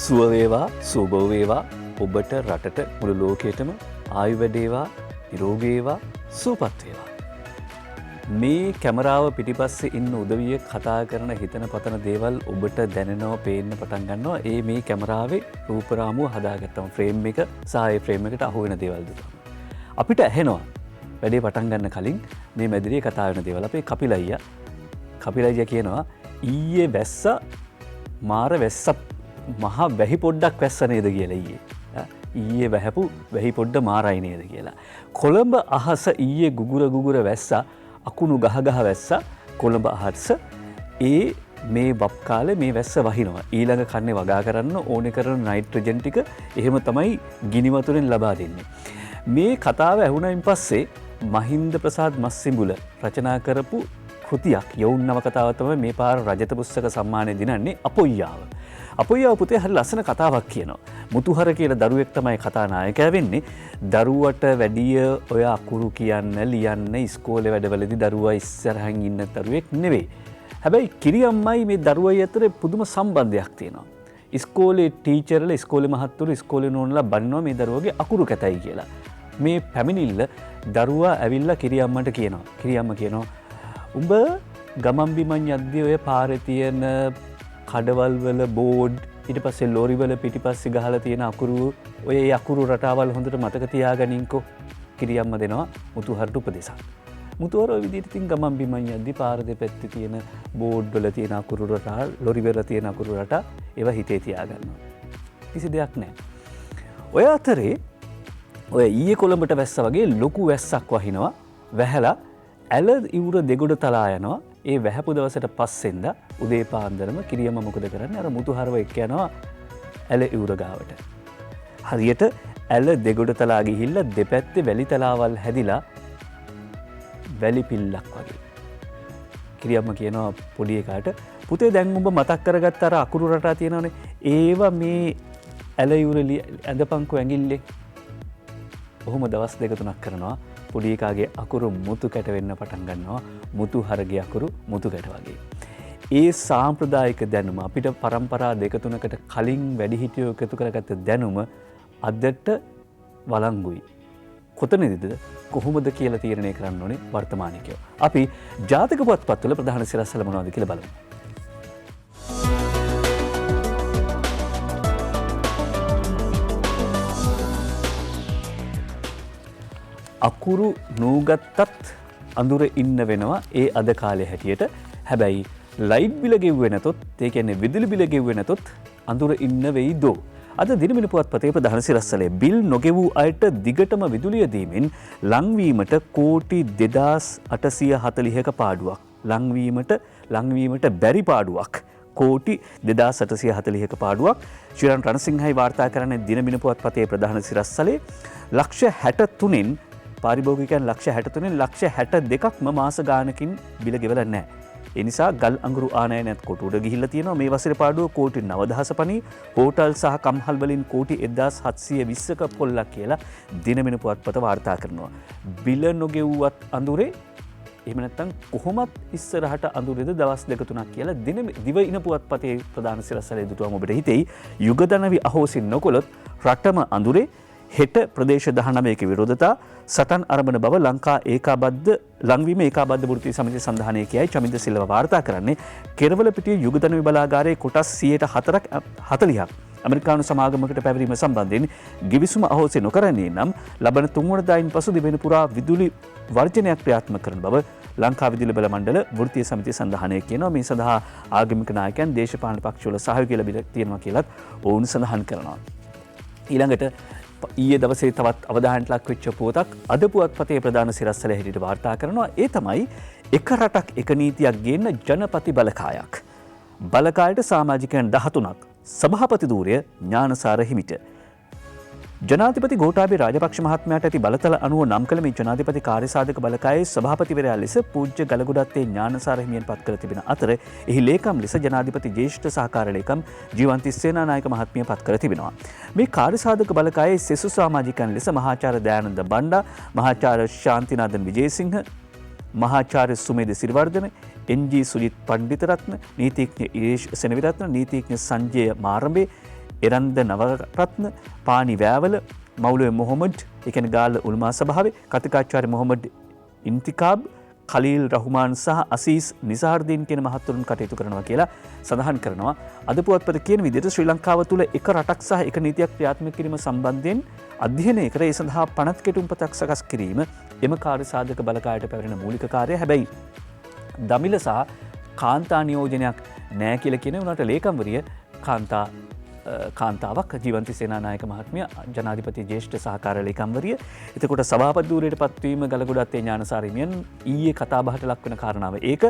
සුව වේවා සුබෝ වේවා ඔබට රටට මුළු ලෝකයටම ආයු වැඩේවා නිරෝගී වේවා සුවපත් වේවා. මේ කැමරාව පිටිපස්සේ ඉන්න උදවිය කතා කරන හිතන පතන දේවල් ඔබට දැනෙනවා පේන්න පටන් ගන්නවා. ඒ මේ කැමරාවේ රූපරාමුව හදාගත්තම ෆ්‍රේම් එක සහ ඒ ෆ්‍රේම් එකට අහු වෙන දේවල් දුන්නා. අපිට ඇහෙනවා වැඩේ පටන් ගන්න කලින් මේ මැදිරියේ කතා වෙන දේවල්. අපේ කපිල අයියා කියනවා ඊයේ වැස්ස මාර වැස්ස මහා වැහි පොඩ්ඩක් වැස්ස නේද කියලා ඊයේ වැහැපු වැහි පොඩ්ඩ මාරයි නේද කියලා. කොළඹ අහස ඊයේ ගුගුර වැස්සා අකුණු ගහ වැස්සා කොළඹ අහස ඒ මේ බබ් කාලේ මේ වැස්ස වහිනවා. ඊළඟ කන්නේ වගා කරන්න ඕනේ කරන නයිට්‍රජන් ටික එහෙම තමයි ගිනි වතුරෙන් ලබා දෙන්නේ. මේ කතාව ඇහුණයින් පස්සේ මහින්ද ප්‍රසාද් මස්සිඹුල රචනා කරපු කෘතියක් යොවුන් නවකතාව තමයි මේ පාර රජත පුස්තක සම්මානය දිනන්නේ අපොයියාව. අපොයියාව පුතේ හරි ලස්සන කතාවක් කියනවා. මුතුහර කියලා දරුවෙක් තමයි කතානායකයා වෙන්නේ. දරුවට වැඩිය ඔය අකුරු කියන්න ලියන්න ඉස්කෝලේ වැඩවලදී දරුවා ඉස්සරහින් ඉන්න දරුවෙක් නෙවෙයි. හැබැයි කිරියම්මයි මේ දරුවයි අතර පුදුම සම්බන්ධයක් තියෙනවා. ඉස්කෝලේ ටීචර්ලා ඉස්කෝලේ මහත්තුරු ඉස්කෝලේ නෝනලා බනිනවා මේ දරුවගේ අකුරු කැතයි කියලා. මේ පැමිණිල්ල දරුවා ඇවිල්ලා කිරියම්මට කියනවා. කිරියම්ම කියනවා උඹ ගමන් බිමන් යද්දී ඔය පාරේ තියෙන කඩවල් වල බෝඩ් ඊට පස්සේ ලෝරි වල පිටිපස්සේ ගහලා තියෙන අකුරු ඔය අකුරු රටාවල් හොඳට මතක තියාගනින්කෝ කිරියම්ම දෙනවා මුතුහරට උපදෙසක්. මුතුහර ඔය විදිහට තින් ගමන් බිමන් යද්දී පාර දෙපැත්තේ තියෙන බෝඩ් වල තියෙන අකුරු රටා ලෝරි වල තියෙන අකුරු රටා ඒවා හිතේ තියාගන්නවා. කිසි දෙයක් නැහැ. ඔය අතරේ ඔය ඊයේ කොළඹට වැස්ස වගේ ලොකු වැස්සක් වහිනවා. වැහැලා ඇල ඉවුර දෙගොඩ තලා යනවා. ඒ වැහැපු දවසට පස්සෙන්දා උදේ පාන්දරම කිරියම්ම මොකද කරන්නේ? අර මුතුහරව එක්ක යනවා ඇල ඉවුර ගාවට. හරියට ඇල දෙගොඩ තලා ගිහිල්ලා දෙපැත්තේ වැලි තලාවල් හැදිලා වැලි පිල්ලක් වගේ. කිරියම්ම කියනවා පොඩි එකාට පුතේ දැන් උඹ මතක් කරගත්ත අර අකුරු රටා තියෙනවනේ. ඒවා මේ ඇල ඉවුර ඇඳපන්කෝ ඇඟිල්ලේ. ඔහොම දවස් දෙක තුනක් කරනවා. පොඩි එකාගේ අකුරු මුතු කැට වෙන්න පටන් ගන්නවා. මුතු හරගේ අකුරු මුතු කැට වගේ. ඒ සාම්ප්‍රදායික දැනුම අපිට පරම්පරා දෙක තුනකට කලින් වැඩිහිටියෝ එකතු කරගත්ත දැනුම අදට වළංගුයි. කොතනදද කොහොමද කියලා තීරණය කරන්න ඕනේ වර්තමානිකයෝ. අපි ජාතක පුවත්පත්වල ප්‍රධාන සිරස්වල මොනවද කියලා බලමු. අකුරු නූගත්තත් අඳුර ඉන්න වෙනවා ඒ අද කාලේ හැටියට. හැබැයි ලයිට් බිල ගෙව්වේ නැතොත් ඒ කියන්නේ විදුලි බිල ගෙව්වේ නැතොත් අඳුර ඉන්න වෙයිදෝ. අද දිනමින පුවත්පතේ ප්‍රධාන සිරස්වලේ බිල් නොගෙවූ අයට දිගටම විදුලිය දීමෙන් ලංවීමට කෝටි 2840ක පාඩුවක්. ලංවීමට බැරි පාඩුවක්. කෝටි 2840ක පාඩුවක්. ශ්‍රීරන් රණසිංහයි වාර්තා කරන්නේ දිනමින පුවත්පතේ ප්‍රධාන සිරස්වලේ ලක්ෂ 63න් පාරිභෝගිකයන් ලක්ෂ 63න් ලක්ෂ 62ක්ම මාස ගානකින් බිල ගෙවලා නැහැ. ඒ නිසා ගල් අඟුරු ආනයනයත් කොටුවට ගිහිල්ලා තියෙනවා. මේ වසරේ පාඩුව කෝටි 9000 පණි හෝටල් සහ කම්හල් වලින් කෝටි 1720ක පොල්ලක් කියලා දිනමින පුවත්පත වාර්තා කරනවා. බිල නොගෙව්වත් අඳුරේ එහෙම නැත්නම් කොහොමත් ඉස්සරහට අඳුරේද දවස් දෙක තුනක් කියලා දිවයින පුවත්පතේ ප්‍රධාන සිරස්වලේ දුටුවම ඔබට හිතෙයි යුගදනවි අහෝසි නොකොලොත් රටම අඳුරේ හෙට ප්‍රදේශ 19ක විරෝධතා සටන් අරඹන බව ලංකා ඒකාබද්ධ ලංවීම ඒකාබද්ධ වෘත්තීය සමිතිය සඳහනය කියයි චමින්ද සිල්වා වාර්තා කරන්නේ. කෙරවල පිටිය යුගදනවි බලාගාරයේ කොටස් 40ක් ඇමරිකානු සමාගමකට පැවරීම සම්බන්ධයෙන් ගිවිසුම අහෝසි නොකරන්නේ නම් ලබන 3 වනදායින් පසු දිවෙන පුරා විදුලි වර්ජනයක් ක්‍රියාත්මක කරන බව ලංකා විදුලි බල මණ්ඩල වෘත්තීය සමිතිය සඳහනය කියනවා. මේ සඳහා ආගමික නායකයන් දේශපාලන පක්ෂවල සහයෝගය ලැබිලා තියෙනවා කියලත් ඔවුන් සඳහන් කරනවා. ඊළඟට ඊයේ දවසේ තවත් අවධානයට ලක් වෙච්ච පුවතක් අද පුවත්පතේ ප්‍රධාන සිරස්වල හැටියට වාර්තා කරනවා. ඒ තමයි එක රටක් එක නීතියක් ගේන්න ජනපති බලකායක්. බලකායට සමාජිකයන් 13ක් සභාපති ධූරය ඥානසාර හිමිට. ජනාධිපති ගෝඨාභය රාජපක්ෂ මහත්මයාට ඇති බලතල අනුව නම් කළ මේ ජනාධිපති කාර්යසාධක බලකායේ සභාපතිවරයා ලෙස පූජ්‍ය ගලගොඩත්තේ ඥානසාර හිමියන් පත් කර තිබෙන අතර එහි ලේකම් ලෙස ජනාධිපති ජ්‍යෙෂ්ඨ සහකාර ලේකම් ජීවන්ති සේනානායක මහත්මිය පත් කර තිබෙනවා. මේ කාර්යසාධක බලකායේ සෙසු සමාජිකයන් ලෙස මහාචාර්ය දයානන්ද බණ්ඩා, මහාචාර්ය ශාන්තිනාදන් විජේසිංහ, මහාචාර්ය සුමේද සිරිවර්ධන, එන්.ජී. සුජිත් පණ්ඩිතරත්න, නීතිඥ ඉරේෂ් සෙනවිරත්න, නීතිඥ සංජය මාරඹේ, එරන්ද නවරත්න, පානි වෑවල, මෞලවි මොහොමඩ්, ඒ කියන්නේ ගාල්ල උල්මා සභාවේ කතිකාචාර්ය මොහොමඩ් ඉන්තිකාබ්, කලීල් රහුමාන් සහ අසීස් නිසාර්දීන් කියන මහත්වරුන් කටයුතු කරනවා කියලා සඳහන් කරනවා. අද පුවත්පත කියන විදිහට ශ්‍රී ලංකාව තුළ එක රටක් සහ එක නීතියක් ක්‍රියාත්මක කිරීම සම්බන්ධයෙන් අධ්‍යයනය කර ඒ සඳහා පනත් කෙටුම්පතක් සකස් කිරීම එම කාර්ය සාධක බලකායට පැවරෙන මූලික කාර්යය. හැබැයි දමිල සහ කාන්තා නියෝජනයක් නෑ කියලා කියන උනට ලේකම්වරිය කාන්තාවක් ජීවන්ති සේනානායක මහත්මිය ජනාධිපති ජ්‍යෙෂ්ඨ සහකාර ලේකම්වරිය. එතකොට සභාපති ධූරයට පත්වීම ගලගොඩත්තේ ඥානසාර හිමියන් ඊයේ කතාබහට ලක් වෙන කාරණාව. ඒක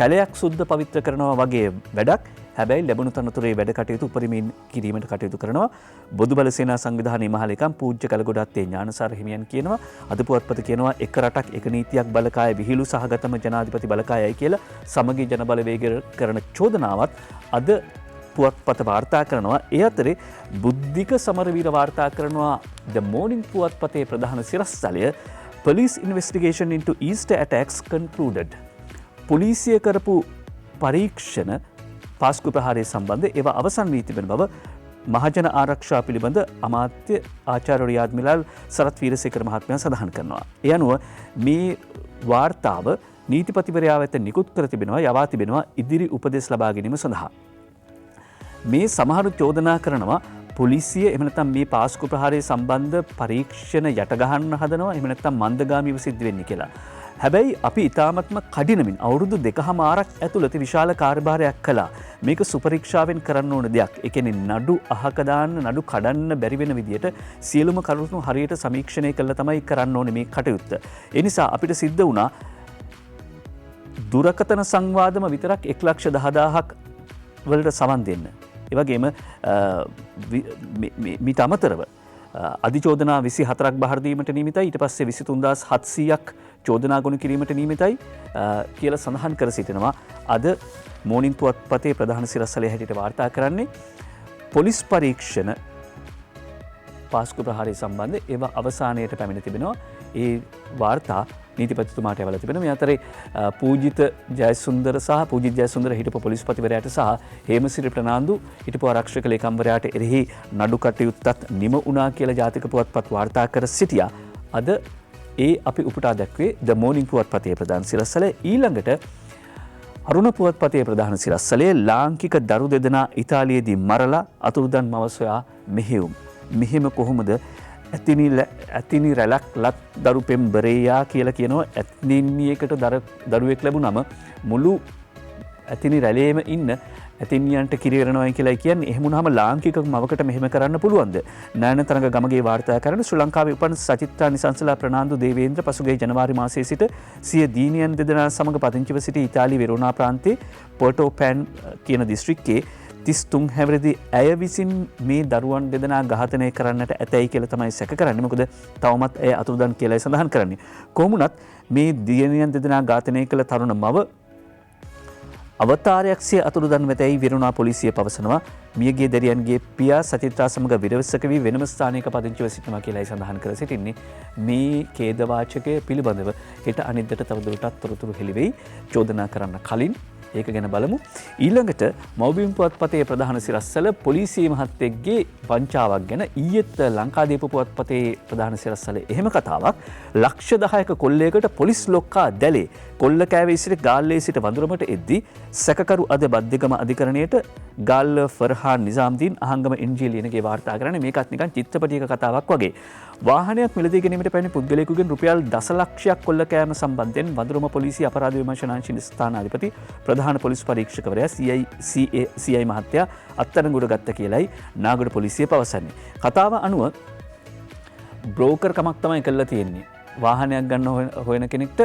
කැලයක් සුද්ධ පවිත්‍ර කරනවා වගේ වැඩක්. හැබැයි ලැබුණු තනතුරේ වැඩ කටයුතු උපරිමයෙන් කිරීමට කටයුතු කරනවා. බොදුබල සේනා සංවිධානයේ මහලේකම් පූජ්‍ය කලගොඩත්තේ ඥානසාර හිමියන් කියනවා. අද පුවත්පත කියනවා එක රටක් එක නීතියක් බලකාය විහිළු සහගතම ජනාධිපති බලකායයි කියලා සමගි ජනබලවේග කරන චෝදනාවත් අද පුවත්පත වාර්තා කරනවා. ඒ අතරේ බුද්ධික සමරවීර වාර්තා කරනවා ද මෝර්නිං පුවත්පතේ ප්‍රධාන සිරස්තලය Police investigation into Easter attacks concluded. පොලිසිය කරපු පරීක්ෂණ පාස්කු ප්‍රහාරය සම්බන්ධ ඒවා අවසන් වී තිබෙන බව මහජන ආරක්ෂා පිළිබඳ අමාත්‍ය ආචාර්ය රියාද් මිලාල් සරත් වීරසේකර මහත්මයා සඳහන් කරනවා. ඒ අනුව මේ වාර්තාව නීතිපතිවරයා වෙත නිකුත් කර තිබෙනවා, යවා තිබෙනවා ඉදිරි උපදෙස් ලබා ගැනීම සඳහා. මේ සමහරු චෝදනා කරනවා පොලිසිය එහෙම නැත්නම් මේ පාස්කු ප්‍රහාරය සම්බන්ධ පරීක්ෂණ යටගහන්න හදනවා, එහෙම නැත්නම් මන්දගාමීව සිද්ධ වෙන්නේ කියලා. හැබැයි අපි ඉතාමත්ම කඩිනමින් අවුරුදු 2කමාරක් ඇතුළත විශාල කාර්යභාරයක් කළා. මේක සුපරීක්ෂාවෙන් කරන්න ඕන දෙයක්. ඒ කියන්නේ නඩු අහක දාන්න, නඩු කඩන්න බැරි වෙන විදියට සියලුම කරුණු හරියට සමීක්ෂණය කළා තමයි කරන්න ඕනේ මේ කටයුත්ත. ඒ නිසා අපිට සිද්ධ වුණා දුරකථන සංවාදම විතරක් 1,10,000ක් වලට සවන් දෙන්න. ඒ වගේම මීට අමතරව අධිචෝදනා 24ක් බහර දීමට නියමිතයි. ඊට පස්සේ 23,700ක් චෝදනා ගොනු කිරීමට නියමිතයි කියලා සඳහන් කර සිටිනවා. අද මෝර්නිං පුවත්පතේ ප්‍රධාන සිරස්තලයේ හැටියට වාර්තා කරන්නේ පොලිස් පරීක්ෂණ පාස්කු ප්‍රහාරය සම්බන්ධ ඒවා අවසානයට පැමිණ තිබෙනවා. ඒ වාර්තා නීතිපතිතුමාට යවලා තිබෙනවා. මේ අතරේ පූජිත ජයසුන්දර සහ පූජිත ජයසුන්දර හිටපු පොලිස්පතිවරයාට සහ හේමසිරි ප්‍රනාන්දු හිටපු ආරක්ෂක ලේකම්වරයාට එරෙහි නඩු කටයුත්තත් නිම වුණා කියලා ජාතික පුවත්පත් වාර්තා කර සිටියා. අද ඒ අපි උපුටා දැක්වේ ද මෝර්නිං පුවත්පතේ ප්‍රධාන සිරස්තලය. ඊළඟට අරුණ පුවත්පතේ ප්‍රධාන සිරස්තලයේ ලාංකික දරු දෙදෙනා ඉතාලියේදී මරලා අතුරුදන් මව සොයා මෙහෙයුම්. මෙහෙම කොහොමද ඇතිනි රැලක් ලත් දරු පෙම්බරේයා කියලා කියනවා. ඇතිනියකට දරුවෙක් ලැබුණම මුළු ඇතිනි රැළේම ඉන්න ඇතිනියන්ට කිරිරනවා කියලා කියන්නේ. එහෙම වුණාම ලාංකික මවකට මෙහෙම කරන්න පුළුවන්ද? නයන තරඟ ගමගේ වාර්තා කරන ශ්‍රී ලංකාවේ උපන් සචිත්‍රා නිසංසලා ප්‍රනාන්දු දේවේන්ද්‍ර පසුගිය ජනවාරි මාසයේ සිට සිය දීනියන් දෙදෙනා සමග පදිංචිව සිටි ඉතාලි වෙරෝනා ප්‍රාන්තයේ පෝටෝ පෑන් කියන දිස්ත්‍රික්කයේ 33 හැවිරිදි ඇය විසින් මේ දරුවන් දෙදෙනා ඝාතනය කරන්නට ඇතැයි කියලා තමයි සැක කරන්නේ. මොකද තවමත් ඇය අතුරුදන් කියලායි සඳහන් කරන්නේ. කොහොම වුණත් මේ දියණියන් දෙදෙනා ඝාතනය කළ තරුණ මව අවතාරයක් සිය අතුරුදන් වෙතැයි විරුණා පොලිසිය පවසනවා. මියගිය දැරියන්ගේ පියා සචිත්‍රා සමග විරවසක වී වෙනම ස්ථානයක පදිංචිව සිටිනවා කියලායි සඳහන් කර සිටින්නේ. මේ ඛේදවාචකය පිළිබඳව හෙට අනිද්දට තවදුරටත් තොරතුරු හෙළි වෙයි. චෝදනා කරන්න කලින් ඒක ගැන බලමු. ඊළඟට මව්බිම් පුවත්පතේ ප්‍රධාන සිරස්තල පොලිසිය මහත්තයෙක්ගේ වංචාවක් ගැන ඊයේත් ලංකාදීප පුවත්පතේ ප්‍රධාන සිරස්තලේ එහෙම කතාවක්. ලක්ෂ 10ක කොල්ලයකට පොලිස් ලොක්කා දැලේ කොල්ල කෑවේ සිට ගාල්ලේ සිට වඳුරමට එද්දී සැකකරු අද බද්දිගම අධිකරණයට ගාල්ල ෆර්හාන් නිසාම්දීන් අහංගම එන්ජිලියනගේ වාර්තා කරන්නේ. මේකත් නිකන් චිත්‍රපටයක කතාවක් වගේ. වාහනයක් මිලදී ගැනීමට පැමිණි පුද්ගලයෙකුගෙන් රුපියල් දසලක්ෂයක් කොල්ල කෑම සම්බන්ධයෙන් වඳුරම පොලිසිය අපරාධ විමර්ශනාංශයේ ස්ථානාධිපති ප්‍රධාන පොලිස් පරීක්ෂකවරයා CI මහත්තයා අත්අඩංගුවට ගත්ත කියලයි නාගොඩ පොලිසිය පවසන්නේ. කතාව අනුව බ්‍රෝකර් කමක් තමයි කළා තියෙන්නේ. වාහනයක් ගන්න හොයන කෙනෙක්ට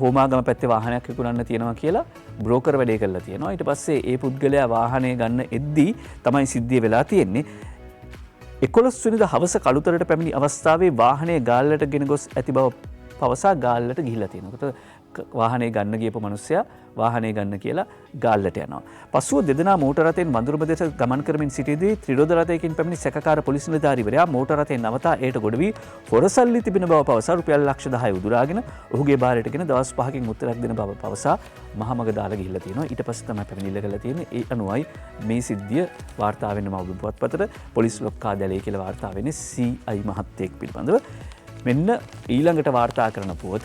හෝමාගම පැත්තේ වාහනයක් විකුණන්න තියෙනවා කියලා බ්‍රෝකර් වැඩේ කරලා තියෙනවා. ඊට පස්සේ ඒ පුද්ගලයා වාහනය ගන්න එද්දී තමයි සිද්ධිය වෙලා තියෙන්නේ. 11 වෙනිදා හවස කළුතරට පැමිණි අවස්ථාවේ වාහනය ගාල්ලට ගෙන ගොස් ඇති බව පවසා ගාල්ලට ගිහිලා තියෙනවා. වාහනේ ගන්න ගියපු මිනිස්සයා වාහනේ ගන්න කියලා ගාල්ලට යනවා. පසුව දෙදෙනා මෝටර රථයෙන් වඳුරුම දෙස ගමන් කරමින් සිටියේදී ත්‍රිරෝද රථයකින් පැමිණි සැකකාර පොලිස් නිලධාරීවරයා මෝටර රථයෙන් නවතා එයට ගොඩ වී හොරසල්ලි තිබෙන බව පවසා රුපියල් ලක්ෂ 10 උදුරාගෙන ඔහුගේ බාරයටගෙන දවස් 5කින් උත්තරයක් දෙන බව පවසා මහමග දාලා ගිහිල්ලා තියෙනවා. ඊට පස්සේ තමයි පැමිණිල්ල කරලා තියෙන්නේ. ඒ අනුවයි මේ සිද්ධිය වාර්තා වෙන මවුබිම් පුවත්පතට පොලිස් ලොක්කා දැලේ කියලා වාර්තා වෙන්නේ CI මහත්තයෙක් පිළිබඳව. මෙන්න ඊළඟට වාර්තා කරන පුවත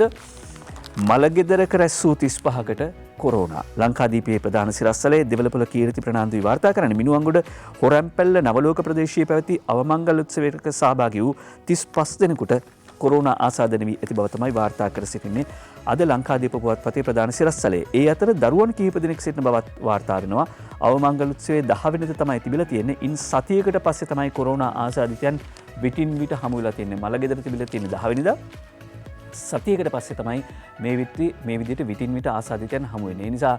මලගෙදරක රැස් වූ 35කට කොරෝනා. ලංකාදීපයේ ප්‍රධාන සිරස්තලයේ දෙවලපොළ කීර්ති ප්‍රනාන්දු වාර්තා කරන්නේ මිනුවන්ගොඩ හොරැම්පැල්ල නවලෝක ප්‍රදේශයේ පැවති අවමංගල උත්සවයක සහභාගී වූ 35 දෙනෙකුට කොරෝනා ආසාදන වී ඇති බව තමයි වාර්තා කර සිටින්නේ. අද ලංකාදීප පුවත්පතේ ප්‍රධාන සිරස්තලයේ ඒ අතර දරුවන් කිහිප දෙනෙක් සිටින බවත් වාර්තා වෙනවා. අවමංගල උත්සවයේ 10 වෙනිදා තමයි තිබිලා තියෙන්නේ. ඉන් සතියකට පස්සේ තමයි කොරෝනා ආසාදිතයන් විටින් විට හමු වෙලා තියෙන්නේ. මලගෙදර තිබිලා තියෙන්නේ 10 වෙනිදා. සතියකට පස්සේ තමයි මේ විදිහට විටින් විට ආසාදිතයන් හමු වෙන්නේ. ඒ නිසා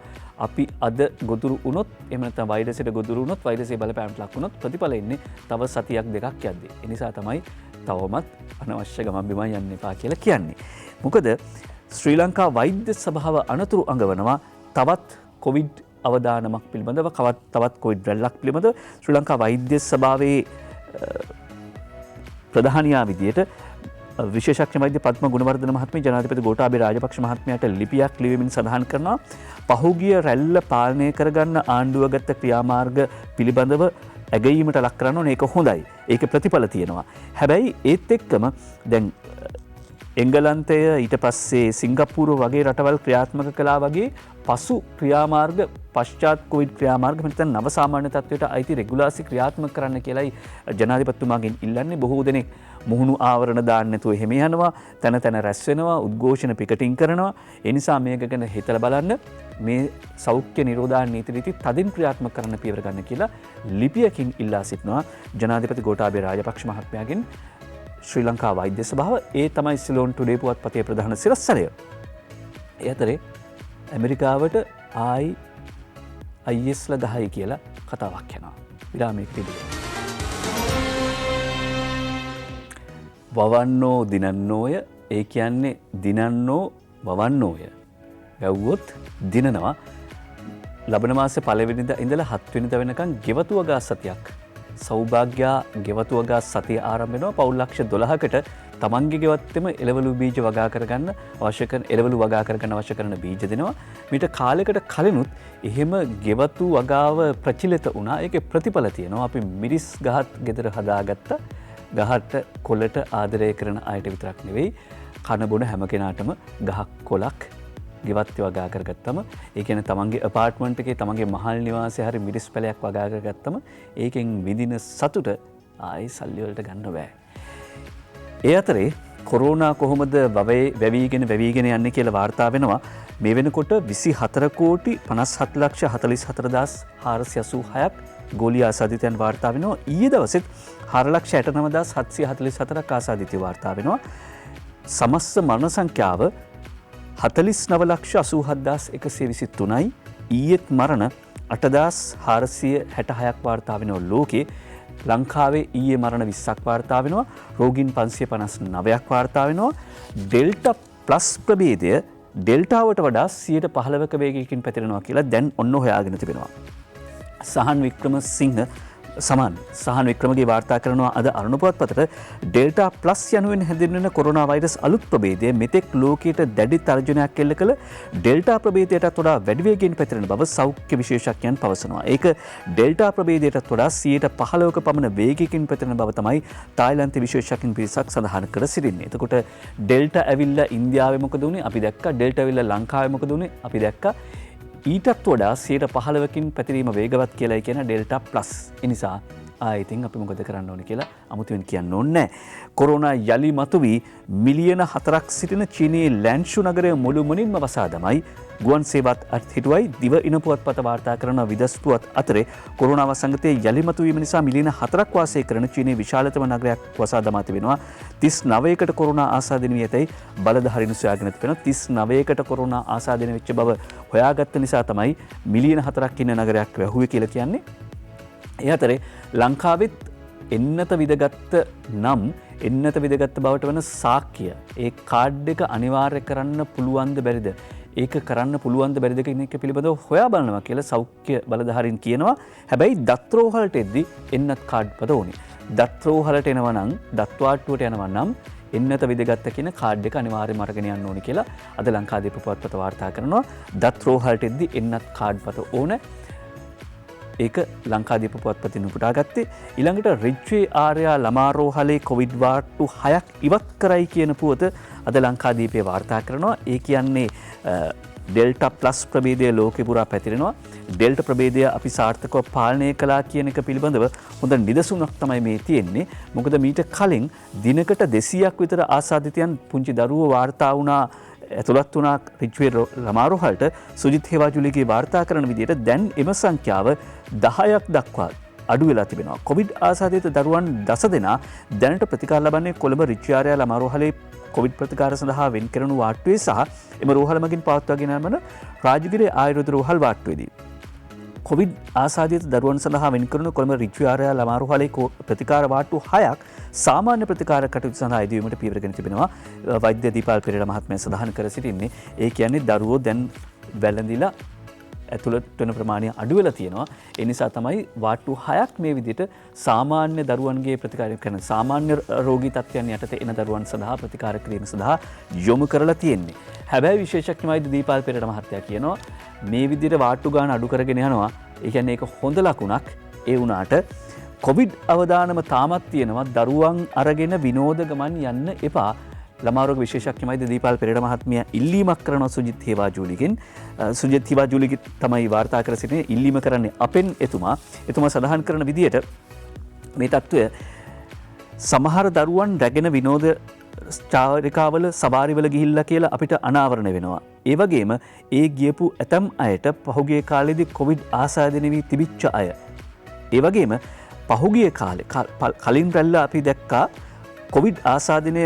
අපි අද ගොදුරු වුණොත් එහෙම නැත්නම් වෛරසයට ගොදුරු වුණොත් වෛරසයේ බලපෑමට ලක් වුණොත් ප්‍රතිඵල එන්නේ තව සතියක් දෙකක් යද්දී. ඒ නිසා තමයි තවමත් අනවශ්‍ය ගමන් බිමන් යන්න එපා කියලා කියන්නේ. මොකද ශ්‍රී ලංකා වෛද්‍ය සභාව අනතුරු අඟවනවා තවත් කොවිඩ් අවදානමක් පිළිබඳව තවත් කොවිඩ් රැල්ලක් පිළිබඳව ශ්‍රී ලංකා වෛද්‍ය සභාවේ ප්‍රධානියා විදියට විශේෂඥ වෛද්‍ය පද්ම ගුණවර්ධන මහත්මිය ජනාධිපති ගෝඨාභය රාජපක්ෂ මහත්මයාට ලිපියක් ලියමින් සඳහන් කරනවා පහුගිය රැල්ල පාලනය කරගන්න ආණ්ඩුව ගත්ත ක්‍රියාමාර්ග පිළිබඳව ඇගයීමට ලක් කරන්න ඕනේ. ඒක හොඳයි. ඒක ප්‍රතිඵල තියෙනවා. හැබැයි ඒත් එක්කම දැන් එංගලන්තය ඊට පස්සේ සිංගප්පූරුව වගේ රටවල් ක්‍රියාත්මක කළා වගේ පසු ක්‍රියාමාර්ග පශ්චාත් කොවිඩ් ක්‍රියාමාර්ග මෙතන නව සාමාන්‍ය තත්ත්වයට අයිති රෙගුලාසි ක්‍රියාත්මක කරන්න කියලායි ජනාධිපතිතුමාගෙන් ඉල්ලන්නේ. බොහෝ දෙනෙක් මුහුණු ආවරණ දාන්න නැතුව එහෙම යනවා, තන තන රැස් වෙනවා, උද්ඝෝෂණ පිකටින් කරනවා. ඒ නිසා මේක ගැන හිතලා බලන්න මේ සෞඛ්‍ය නිරෝධායන නීති රීති තදින් ක්‍රියාත්මක කරන්න පියවර ගන්න කියලා ලිපියකින් ඉල්ලා සිටිනවා ජනාධිපති ගෝඨාභය රාජපක්ෂ මහත්මයාගෙන් ශ්‍රී ලංකා වෛද්‍ය සභාව. ඒ තමයි සිලෝන් ටුඩේ පුවත්පතේ ප්‍රධාන සිරස්තලය. ඒ අතරේ ඇමරිකාවට ISලා 10 කියලා කතාවක් යනවා. විරාමයකට ඉඳලා වවන්නෝ දිනන්නෝය, ඒ කියන්නේ දිනන්නෝ වවන්නෝය. වැව්වොත් දිනනවා. ලබන මාසේ පළවෙනිදා ඉඳලා 7 වෙනිදා වෙනකන් ගෙවතු වගා සතියක්. සෞභාග්‍යා ගෙවතු වගා සතිය ආරම්භ වෙනවා. පවුල් ලක්ෂ 12කට තමන්ගේ ගෙවත්තෙම එළවලු බීජ වගා කරගන්න අවශ්‍ය කරන එළවලු වගා කරගන්න අවශ්‍ය කරන බීජ දෙනවා. මීට කාලයකට කලිනුත් එහෙම ගෙවතු වගාව ප්‍රචලිත වුණා. ඒකේ ප්‍රතිඵල තියෙනවා. අපි මිරිස් ගහත් ගෙදර හදාගත්ත ගහට කොළට ආදරය කරන අයට විතරක් නෙවෙයි කන බොන හැම කෙනාටම ගහක් කොළක් ගෙවත් වගා කරගත්තම ඒ කියන්නේ තමන්ගේ අපාර්ට්මන්ට් එකේ තමන්ගේ මහල් නිවාසයේ හරි මිරිස් පැලයක් වගා කරගත්තම ඒකෙන් විඳින සතුට ආයි සල්ලි වලට ගන්න බෑ. ඒ අතරේ කොරෝනා කොහොමද වැවීගෙන යන්නේ කියලා වාර්තා වෙනවා. මේ වෙනකොට 24 කෝටි 57 ලක්ෂ 44,486ක් ගෝලීය ආසාදිතයන් වාර්තා වෙනවා. ඊයේ දවසෙත් 4,69,744ක් ආසාදිතයෝ වාර්තා වෙනවා. සමස්ත මරණ සංඛ්‍යාව 49,87,123යි. ඊයේත් මරණ 8,466ක් වාර්තා වෙනවා ලෝකේ. ලංකාවේ ඊයේ මරණ 20ක් වාර්තා වෙනවා. රෝගීන් 559ක් වාර්තා වෙනවා. ඩෙල්ටා ප්ලස් ප්‍රභේදය ඩෙල්ටාවට වඩා 15%ක වේගයකින් පැතිරෙනවා කියලා දැන් ඔන්න හොයාගෙන තිබෙනවා. සහන් වික්‍රමගේ වාර්තා කරනවා අද අරුණ පුවත්පතට ඩෙල්ටා ප්ලස් යනුවෙන් හැඳින්වෙන කොරෝනා වෛරස් අලුත් ප්‍රභේදය මෙතෙක් ලෝකයට දැඩි තර්ජනයක් එල්ල කළ ඩෙල්ටා ප්‍රභේදයටත් වඩා වැඩි වේගයෙන් පැතිරෙන බව සෞඛ්‍ය විශේෂඥයන් පවසනවා. ඒක ඩෙල්ටා ප්‍රභේදයටත් වඩා 15%ක පමණ වේගයකින් පැතිරෙන බව තමයි තායිලන්තයේ විශේෂඥ පිරිසක් සඳහන් කර සිටින්නේ. එතකොට ඩෙල්ටා ඇවිල්ලා ඉන්දියාවේ මොකද වුනේ? අපි දැක්කා. ඩෙල්ටා ඇවිල්ලා ලංකාවේ මොකද වුනේ? අපි දැක්කා. ඊටත් වඩා 15%කින් පැතිරීම වේගවත් කියලායි කියන ඩෙල්ටා ප්ලස්. ඒ නිසා ඉතින් අපි මොකද කරන්න ඕනේ කියලා අමුතුවෙන් කියන්න ඕනේ නැහැ. කොරෝනා යලි මතුවී මිලියන 4ක් සිටින චීනයේ ලැන්ෂු නගරය මුළුමනින්ම වසා දමයි. ගුවන් සේවත් අත්හිටුවයි දිව ඉන පුවත්පත වාර්තා කරන විදස් පුවත් අතරේ කොරෝනා වසංගතයේ යලි මතුවීම නිසා මිලියන 4ක් වාසය කරන චීනයේ විශාලතම නගරයක් වසා දමා තිබෙනවා. 39කට කොරෝනා ආසාදනය වී ඇතැයි බලධාරීන් සොයාගෙන තිබෙනවා. 39කට කොරෝනා ආසාදනය වෙච්ච බව හොයාගත්ත නිසා තමයි මිලියන 4ක් ඉන්න නගරයක් වැහුවේ කියලා කියන්නේ. ඒ අතරේ ලංකාවෙත් එන්නත විදගත්ත බවට වන සාක්කිය ඒ කාඩ් එක අනිවාර්ය කරන්න පුළුවන්ද බැරිද? ඒක කරන්න පුළුවන්ද බැරිද කියන එක පිළිබඳව හොයා බලනවා කියලා සෞඛ්‍ය බලධාරීන් කියනවා. හැබැයි දත් රෝහලට එද්දි එන්නත් කාඩ් පත ඕනේ. දත් රෝහලට එනවා නම් දත් වාට්ටුවට යනවා නම් එන්නත විදගත්ත කියන කාඩ් එක අනිවාර්යයෙන්ම අරගෙන යන්න ඕනේ කියලා අද ලංකාදීප පුවත්පත වාර්තා කරනවා. දත් රෝහලට එද්දි එන්නත් කාඩ් පත ඕනේ. ඒක ලංකාදීප පුවත්පතින් උපුටා ගත්තේ. ඊළඟට රිච්වේ ආර්යා ළමා රෝහලේ කොවිඩ් වාට්ටු 6ක් ඉවත් කරයි කියන පුවත අද ලංකාදීපේ වාර්තා කරනවා. ඒ කියන්නේ ඩෙල්ටා ප්ලස් ප්‍රභේදය ලෝකෙ පුරා පැතිරෙනවා. ඩෙල්ටා ප්‍රභේදය අපි සාර්ථකව පාලනය කළා කියන එක පිළිබඳව හොඳ නිදසුනක් තමයි මේ තියෙන්නේ. මොකද මීට කලින් දිනකට 200ක් විතර ආසාදිතයන් පුංචි දරුවෝ වාර්තා වුණා ඇතුළත් වුණා රිච්වේ ළමා රෝහලට. සුජිත් හේවාජුලිගේ වාර්තා කරන විදිහට දැන් එම සංඛ්‍යාව 10ක් දක්වා අඩු වෙලා තිබෙනවා. කොවිඩ් ආසාදිත දරුවන් 10 දෙනා දැනට ප්‍රතිකාර ලබන්නේ කොළඹ රිච්වේ ආර්යා ළමා රෝහලේ කොවිඩ් ප්‍රතිකාර සඳහා වෙන් කරනු වාට්ටුවේ සහ එම රෝහල මගින් පවත්වාගෙන යන රාජගිරිය ආයුර්වේද රෝහල් වාට්ටුවේදී. කොවිඩ් ආසාදිත දරුවන් සඳහා වෙන් කරන කොළඹ රිච්වේ ආර්යා ළමා රෝහලේ ප්‍රතිකාර වාට්ටු 6ක් සාමාන්‍ය ප්‍රතිකාර කටයුතු සඳහා ඉදීමට පියවරගෙන තිබෙනවා. වෛද්‍ය දීපාල් පෙරේරා මහත්මයා සඳහන් කර සිටින්නේ ඒ කියන්නේ දරුවෝ දැන් වැළඳිලා ඇතුළත් වෙන ප්‍රමාණය අඩු වෙලා තියෙනවා. ඒ නිසා තමයි වාට්ටු 6ක් මේ විදිහට සාමාන්‍ය දරුවන්ගේ ප්‍රතිකාර කරන සාමාන්‍ය රෝගී තත්ත්වයන් යටතේ එන දරුවන් සඳහා ප්‍රතිකාර කිරීම සඳහා යොමු කරලා තියෙන්නේ. හැබැයි විශේෂඥ වෛද්‍ය දීපාල් පෙරේරා මහත්තයා කියනවා මේ විදිහට වාට්ටු ගාන අඩු කරගෙන යනවා. ඒ කියන්නේ ඒක හොඳ ලකුණක්. ඒ වුණාට කොවිඩ් අවදානම තාමත් තියෙනවා දරුවන් අරගෙන විනෝද ගමන් යන්න එපා. ළමා රෝග විශේෂඥ වෛද්‍ය දීපාල් පෙරේරා මහත්මිය ඉල්ලීමක් කරනවා සුජිත් හේවාජුලිගෙන්. සුජිත් හේවාජුලිගේ තමයි වාර්තා කර සිටින්නේ ඉල්ලීම කරන්නේ අපෙන් එතුමා. එතුමා සඳහන් කරන විදිහට මේ තත්ත්වය සමහර දරුවන් රැගෙන විනෝද චාරිකාවල සවාරිවල ගිහිල්ලා කියලා අපිට අනාවරණ වෙනවා. ඒ වගේම ඒ ගියපු ඇතම් අයට පහුගිය කාලේදී කොවිඩ් ආසාදනය වී තිබිච්ච අය. ඒ වගේම පහුගිය කාලේ කලින් රැල්ල අපි දැක්කා කොවිඩ් ආසාදනය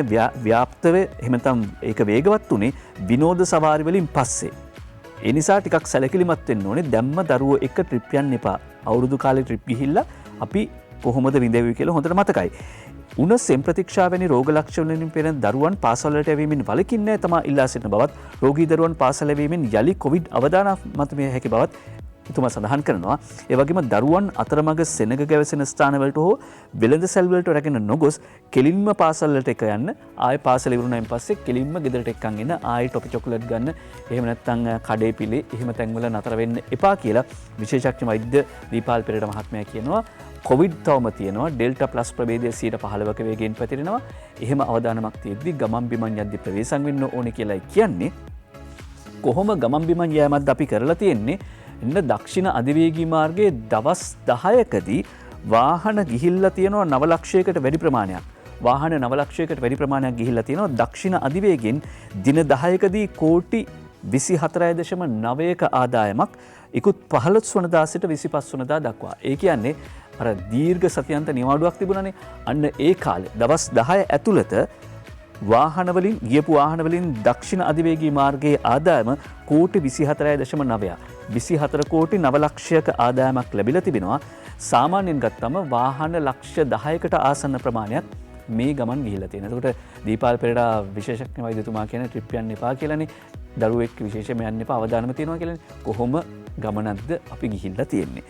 ව්‍යාප්තව එහෙමනම් ඒක වේගවත් උනේ විනෝද සවාරි වලින් පස්සේ. ඒ නිසා ටිකක් සැලකිලිමත් වෙන්න ඕනේ. දැම්ම දරුවෝ එක ට්‍රිප් යන්න එපා. අවුරුදු කාලේ ට්‍රිප් ගිහිල්ලා අපි කොහොමද විඳෙවි කියලා හොඳට මතකයි. උණ සෙම් ප්‍රතික්ෂා වැනි රෝග ලක්ෂණ වලින් පෙළෙන දරුවන් පාසල් වලට යැවීමෙන් වළකින්නේ තමයි ඉල්ලා සිටින බවත් රෝගී දරුවන් පාසල් යැවීමෙන් යලි කොවිඩ් අවදානම් මත මේ හැකි බවත් එතුමා සඳහන් කරනවා. ඒ වගේම දරුවන් අතරමඟ සෙනග ගැවසෙන ස්ථානවලට හෝ වෙළඳ සැල් වලට රැගෙන නොගොස් කෙලින්ම පාසල් වලට එක යන්න. ආයෙ පාසල ඉවරුණායින් පස්සේ කෙලින්ම ගෙදරට එක්කන් එන්න. ආයෙ ටොපි චොකලට් ගන්න. එහෙම නැත්නම් කඩේ පිළි එහෙම තැන්වල නතර වෙන්න එපා කියලා විශේෂඥ වෛද්‍ය දීපාල් පෙරේරා මහත්මයා කියනවා. කොවිඩ් තවම තියෙනවා. ඩෙල්ටා ප්ලස් ප්‍රභේදය 15%ක වේගයෙන් පැතිරෙනවා. එහෙම අවදානමක් තියෙද්දි ගමන් බිමන් යද්දි ප්‍රවේශම් වෙන්න ඕනේ කියලායි කියන්නේ. කොහොම ගමන් බිමන් යෑමක්ද අපි කරලා තියෙන්නේ? එන්න දක්ෂිණ අධිවේගී මාර්ගයේ දවස් 10කදී වාහන ගිහිල්ලා තියෙනවා 9 ලක්ෂයකට වැඩි ප්‍රමාණයක්. වාහන 9 ලක්ෂයකට වැඩි ප්‍රමාණයක් ගිහිල්ලා තියෙනවා දක්ෂිණ අධිවේගයෙන් දින 10කදී කෝටි 24.9ක ආදායමක් ඉක්ුත් 15 වනදා සිට 25 වනදා දක්වා. ඒ කියන්නේ අර දීර්ඝ සතියන්ත නිවාඩුවක් තිබුණානේ. අන්න ඒ කාලේ දවස් 10 ඇතුළත වාහනවලින් ගියපු වාහනවලින් දක්ෂිණ අධිවේගී මාර්ගයේ ආදායම කෝටි 24.9. 24 කෝටි 9 ලක්ෂයක ආදායමක් ලැබිලා තිබෙනවා. සාමාන්‍යයෙන් ගත්තම වාහන ලක්ෂ 10කට ආසන්න ප්‍රමාණයක් මේ ගමන් ගිහිල්ලා තියෙනවා. එතකොට දීපාල් පෙරේරා විශේෂඥ වෛද්‍යතුමා කියන ට්‍රිප් යන්න එපා කියලානේ. දරුවෙක් විශේෂයෙන්ම යන්න එපා අවදානම තියෙනවා කියලානේ. කොහොම ගමනක්ද අපි ගිහිල්ලා තියෙන්නේ.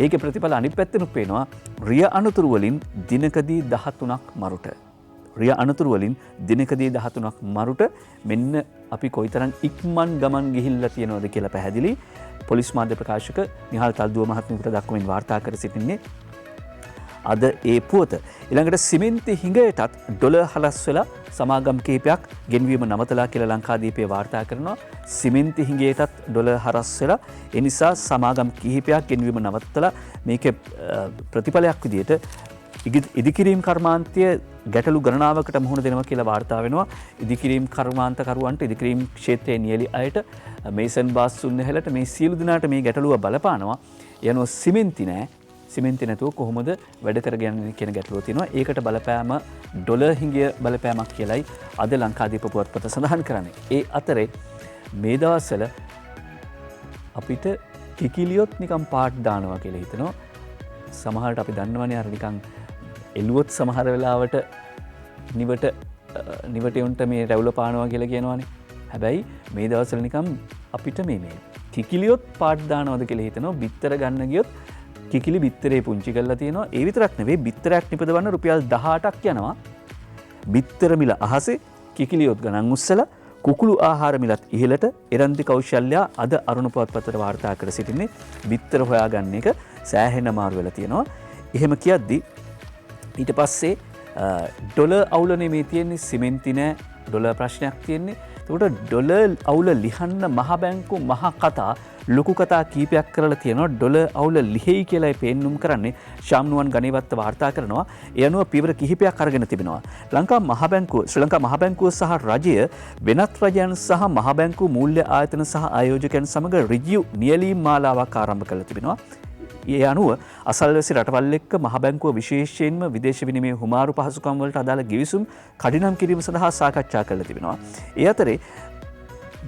ඒකේ ප්‍රතිඵල අනිත් පැත්තෙනුත් පේනවා. රිය අනතුරු වලින් දිනකදී 13ක් මරුට. රිය අනතුරු වලින් දිනකදී 13ක් මරුට මෙන්න අපි කොයිතරම් ඉක්මන් ගමන් ගිහිල්ලා තියෙනවද කියලා පැහැදිලි. පොලිස් මාධ්‍ය ප්‍රකාශක නිහාල් තල්දුව මහත්මියට දක්වමින් වාර්තා කර සිටින්නේ අද ඒ පුවත. ඊළඟට සිමෙන්ති හිඟයටත් ඩොලර් හලස් වෙලා සමාගම් කිහිපයක් ගෙන්වීම නවතලා කියලා ලංකාදීපේ වාර්තා කරනවා. සිමෙන්ති හිඟයටත් ඩොලර් හරස් වෙලා ඒ නිසා සමාගම් කිහිපයක් ගෙන්වීම නවත්තලා මේකේ ප්‍රතිඵලයක් විදියට ඉදිකිරීම් කර්මාන්තය ගැටලු ගණනාවකට මුහුණ දෙනවා කියලා වාර්තා වෙනවා. ඉදිකිරීම් කර්මාන්තකරුවන්ට ඉදිකිරීම් ක්ෂේත්‍රයේ නියැලි අයට මේසන් බාස් උන්නැහැලට මේ සියලු දෙනාට මේ ගැටලුව බලපානවා. යනවා සිමෙන්ති නෑ. සිමෙන්ති නැතුව කොහොමද වැඩ කරගෙන කියන ගැටලුව තියෙනවා. ඒකට බලපෑම ඩොලර් හිඟය බලපෑමක් කියලයි අද ලංකාදීප පුවත්පත සඳහන් කරන්නේ. ඒ අතරේ මේ දවස්වල අපිට කිකිලියොත් නිකන් පාට් දානවා කියලා හිතනවා. සමහරට අපි දන්නවනේ අර නිකන් එළුවොත් සමහර වෙලාවට නිවට උන්ට මේ රැවුල පානවා කියලා කියනවානේ. හැබැයි මේ දවස්වල නිකම් අපිට මේ කිකිලියොත් පාට් දානවද කියලා හිතනවා. බිත්තර ගන්න ගියොත් කිකිලි බිත්තරේ පුංචි කරලා තියෙනවා. ඒ විතරක් නෙවෙයි බිත්තරයක් නිපදවන්න රුපියල් 18ක් යනවා. බිත්තර මිල අහසේ කිකිලියොත් ගණන් උස්සලා කුකුළු ආහාර මිලත් ඉහළට එරන්දි කෞශල්‍යා අද අරුණ පුවත්පතට වාර්තා කර සිටින්නේ බිත්තර හොයාගන්න එක සෑහෙන අමාරු වෙලා තියෙනවා. එහෙම කියද්දි ඊට පස්සේ ඩොලර් අවුලනේ මේ තියෙන්නේ සිමෙන්ති නෑ ඩොලර් ප්‍රශ්නයක් තියෙන්නේ. එතකොට ඩොලර් අවුල ලිහන්න මහ බැංකු මහ කතා ලොකු කතා කීපයක් කරලා තියෙනවා. ඩොලර් අවුල ලිහෙයි කියලායි පෙන්눔 කරන්නේ ශාම්නුවන් ගණේවත්ත වාර්තා කරනවා. ඒ අනුව පියවර කිහිපයක් අරගෙන තිබෙනවා. ලංකා මහ බැංකුව ශ්‍රී ලංකා මහ බැංකුව සහ රජය වෙනත් රජයන් සහ මහ බැංකු මූල්‍ය ආයතන සහ ආයෝජකයන් සමග ඍජු නියැලීම් මාලාවක් ආරම්භ කරලා තිබෙනවා. ඒ අනුව අසල්වැසි රටවල් එක්ක මහ බැංකුව විශේෂයෙන්ම විදේශ විනිමය හුමාරු පහසුකම් වලට අදාළ ගිවිසුම් කඩිනම් කිරීම සඳහා සාකච්ඡා කරලා තිබෙනවා. ඒ අතරේ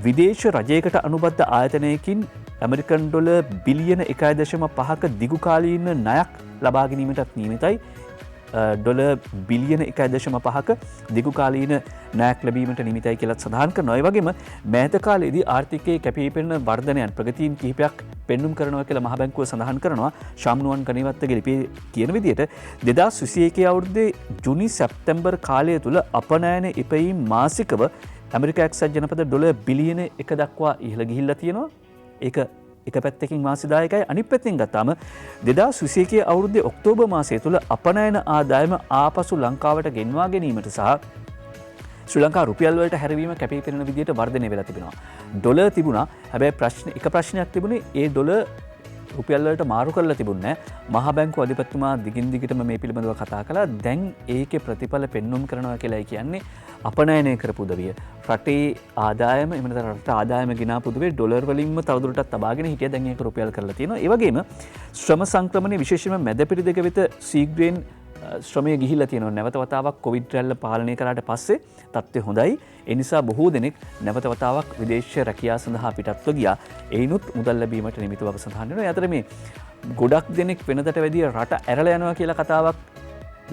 විදේශ රජයකට අනුබද්ධ ආයතනයකින් ඇමරිකන් ඩොලර් බිලියන 1.5ක දිගුකාලීන ණයක් ලබා ගැනීමටත් නියමිතයි. ඩොලර් බිලියන 1.5ක දිගුකාලීන ණයක් ලැබීමට නියමිතයි කියලා සඳහන් කරනවා. ඒ වගේම මෑත කාලයේදී ආර්ථිකයේ කැපී පෙනෙන වර්ධනයන් ප්‍රගතීන් කිහිපයක් පෙන්눔 කරනවා කියලා මහ බැංකුව සඳහන් කරනවා. ශාම්නුවන් ගණේවත්තගේ ලිපියේ කියන විදිහට 2021 අවුරුද්දේ ජුනි සැප්තැම්බර් කාලය තුල අපනයන ඉපයීම් මාසිකව ඇමරිකා එක්සත් ජනපද ඩොලර් බිලියන 1 දක්වා ඉහළ ගිහිල්ලා තියෙනවා. ඒක එක පැත්තකින් වාසිදායකයි. අනිත් පැත්තෙන් ගත්තාම 2021 අවුරුද්දේ ඔක්තෝබර් මාසය තුල අපනයන ආදායම ආපසු ලංකාවට ගෙන්වා ගැනීමට සහ ශ්‍රී ලංකා රුපියල් වලට හැරවීම කැපී පෙනෙන විදිහට වර්ධනය වෙලා තිබෙනවා. ඩොලර් තිබුණා. හැබැයි එක ප්‍රශ්නයක් තිබුණේ ඒ ඩොලර් රුපියල් වලට මාරු කරලා තිබුණේ නැහැ. මහ බැංකුව අධිපතිතුමා දිගින් දිගටම මේ පිළිබඳව කතා කළා. දැන් ඒකේ ප්‍රතිඵල පෙන්눔 කරනවා කියලායි කියන්නේ අපනයනය කරපු උදවිය. රටේ ආදායම එහෙම නැත්නම් රට ආදායම ගෙනාපු උදවිය ඩොලර් වලින්ම තවදුරටත් තබාගෙන හිටියා. දැන් ඒක රුපියල් කරලා තියෙනවා. ඒ වගේම ශ්‍රම සංක්‍රමණය විශේෂයෙන්ම මැද පිරිදක වෙත සීග්‍රයෙන් ශ්‍රමය ගිහිල්ලා තියෙනවා. නැවත වතාවක් කොවිඩ් රැල්ල පාලනය කරාට පස්සේ තත්ත්වය හොඳයි. ඒ නිසා බොහෝ දෙනෙක් නැවත වතාවක් විදේශ රැකියාව සඳහා පිටත්ව ගියා. ඒනොත් මුදල් ලැබීමට නිමිත බව සඳහන් වෙනවා. ඒ අතර මේ ගොඩක් දෙනෙක් වෙනදට වැඩිය රට ඇරලා යනවා කියලා කතාවක්